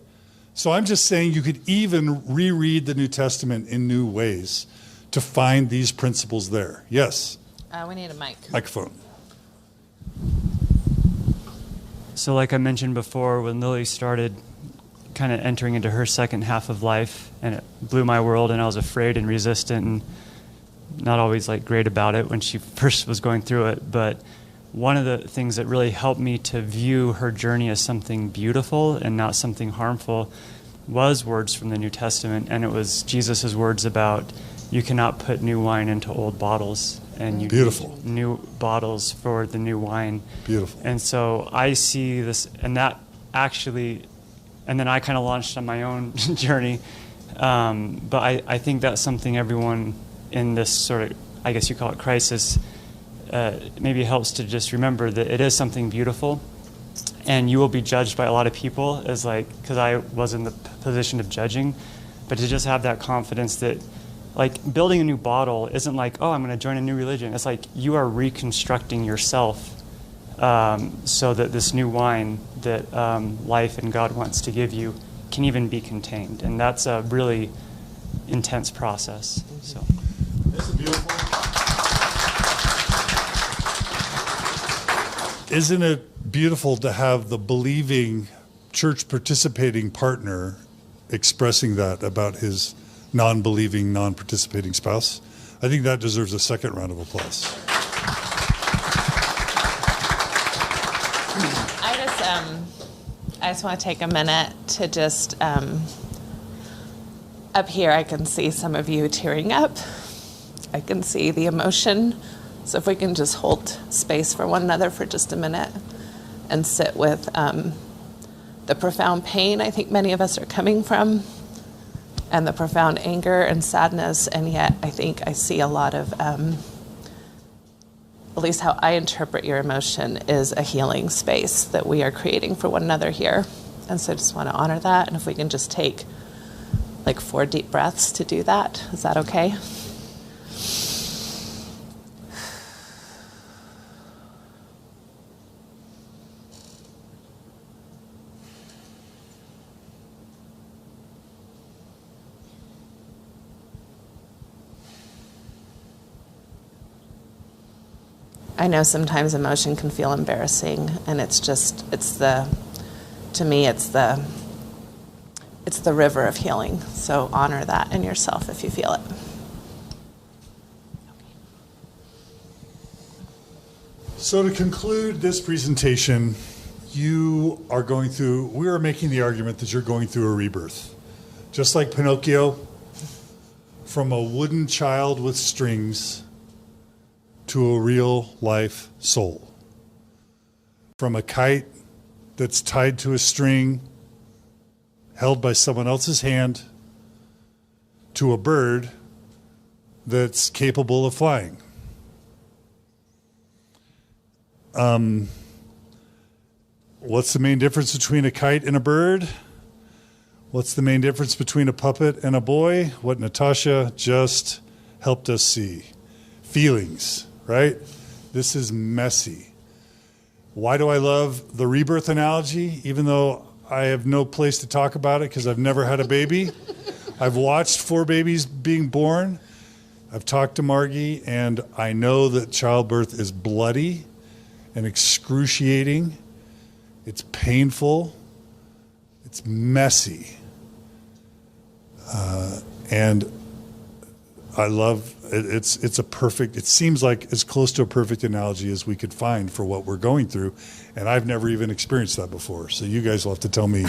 So I'm just saying you could even reread the New Testament in new ways to find these principles there. Yes? We need a mic. Microphone. So like I mentioned before, when Lily started kind of entering into her second half of life, and it blew my world, and I was afraid and resistant and not always great about it when she first was going through it. But one of the things that really helped me to view her journey as something beautiful and not something harmful was words from the New Testament, and it was Jesus' words about you cannot put new wine into old bottles, and you Beautiful. need new bottles for the new wine. Beautiful. And so I see this, and that actually, and then I kind of launched on my own journey. But I think that's something everyone in this sort of, I guess you call it crisis, maybe helps to just remember that it is something beautiful, and you will be judged by a lot of people as because I was in the position of judging, but to just have that confidence that building a new bottle isn't oh, I'm going to join a new religion. It's you are reconstructing yourself so that this new wine that life and God wants to give you can even be contained. And that's a really intense process. So. This is beautiful. Isn't it beautiful to have the believing, church participating partner expressing that about his non-believing, non-participating spouse? I think that deserves a second round of applause. I just want to take a minute to just, up here I can see some of you tearing up. I can see the emotion. So if we can just hold space for one another for just a minute and sit with the profound pain I think many of us are coming from, and the profound anger and sadness, and yet I think I see a lot of, at least how I interpret your emotion, is a healing space that we are creating for one another here. And so I just want to honor that, and if we can just take 4 deep breaths to do that, is that okay? I know sometimes emotion can feel embarrassing, and to me, it's the river of healing. So honor that in yourself if you feel it. So to conclude this presentation, we are making the argument that you're going through a rebirth. Just like Pinocchio, from a wooden child with strings to a real life soul. From a kite that's tied to a string held by someone else's hand to a bird that's capable of flying. What's the main difference between a kite and a bird? What's the main difference between a puppet and a boy? What Natasha just helped us see. Feelings. Right? This is messy. Why do I love the rebirth analogy? Even though I have no place to talk about it because I've never had a baby. I've watched 4 babies being born. I've talked to Margi, and I know that childbirth is bloody and excruciating. It's painful. It's messy. And I love it's a perfect, it seems like as close to a perfect analogy as we could find for what we're going through. And I've never even experienced that before. So you guys will have to tell me.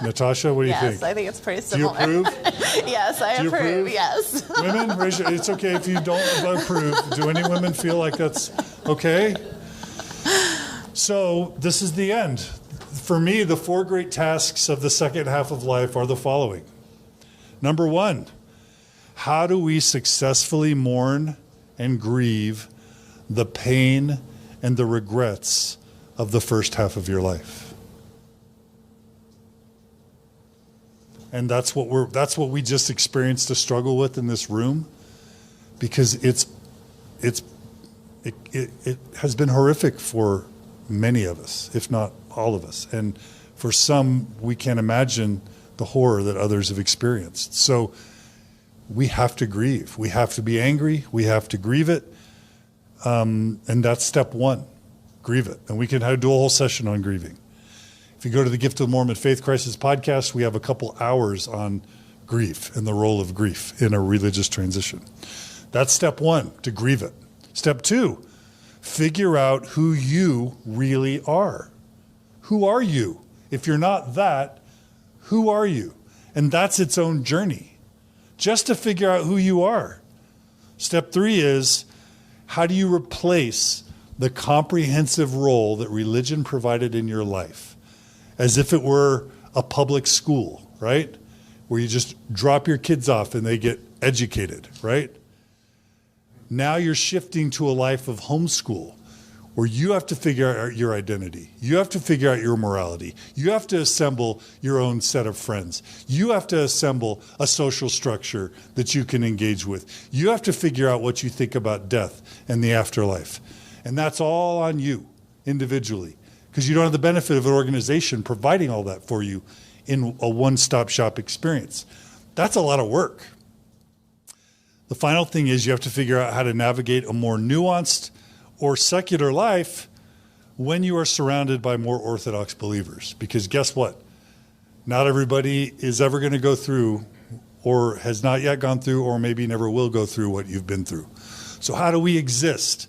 Natasha, what do you think? Yes, I think it's pretty Do you similar. approve? Yes, I Do you approve. approve? Yes. Women, it's okay if you don't approve. Do any women feel like that's okay? So this is the end. For me, the 4 great tasks of the second half of life are the following. Number 1, how do we successfully mourn and grieve the pain and the regrets of the first half of your life? And that's what we just experienced a struggle with in this room, because it has been horrific for many of us, if not all of us. And for some, we can't imagine the horror that others have experienced. So we have to grieve. We have to be angry. We have to grieve it. And that's step 1, grieve it. And we can do a whole session on grieving. If you go to the Gift of the Mormon Faith Crisis podcast, we have a couple hours on grief and the role of grief in a religious transition. That's step 1, to grieve it. Step 2, figure out who you really are. Who are you? If you're not that, who are you? And that's its own journey, just to figure out who you are. Step 3 is, how do you replace the comprehensive role that religion provided in your life, as if it were a public school, right? Where you just drop your kids off and they get educated, right? Now you're shifting to a life of homeschool, where you have to figure out your identity. You have to figure out your morality. You have to assemble your own set of friends. You have to assemble a social structure that you can engage with. You have to figure out what you think about death and the afterlife. And that's all on you individually, because you don't have the benefit of an organization providing all that for you in a one-stop shop experience. That's a lot of work. The final thing is, you have to figure out how to navigate a more nuanced or secular life when you are surrounded by more orthodox believers. Because guess what? Not everybody is ever going to go through, or has not yet gone through, or maybe never will go through what you've been through. So how do we exist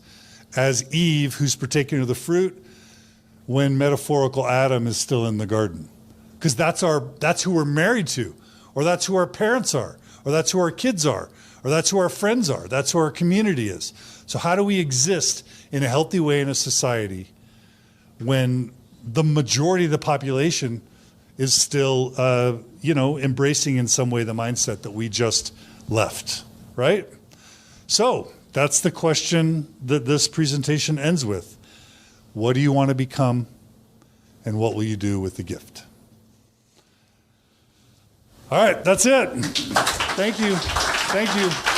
as Eve, who's partaking of the fruit, when metaphorical Adam is still in the garden? Because that's who we're married to, or that's who our parents are, or that's who our kids are, or that's who our friends are, that's who our community is. So how do we exist in a healthy way in a society when the majority of the population is still, embracing in some way the mindset that we just left, right? So that's the question that this presentation ends with. What do you want to become, and what will you do with the gift? All right, that's it. Thank you. Thank you.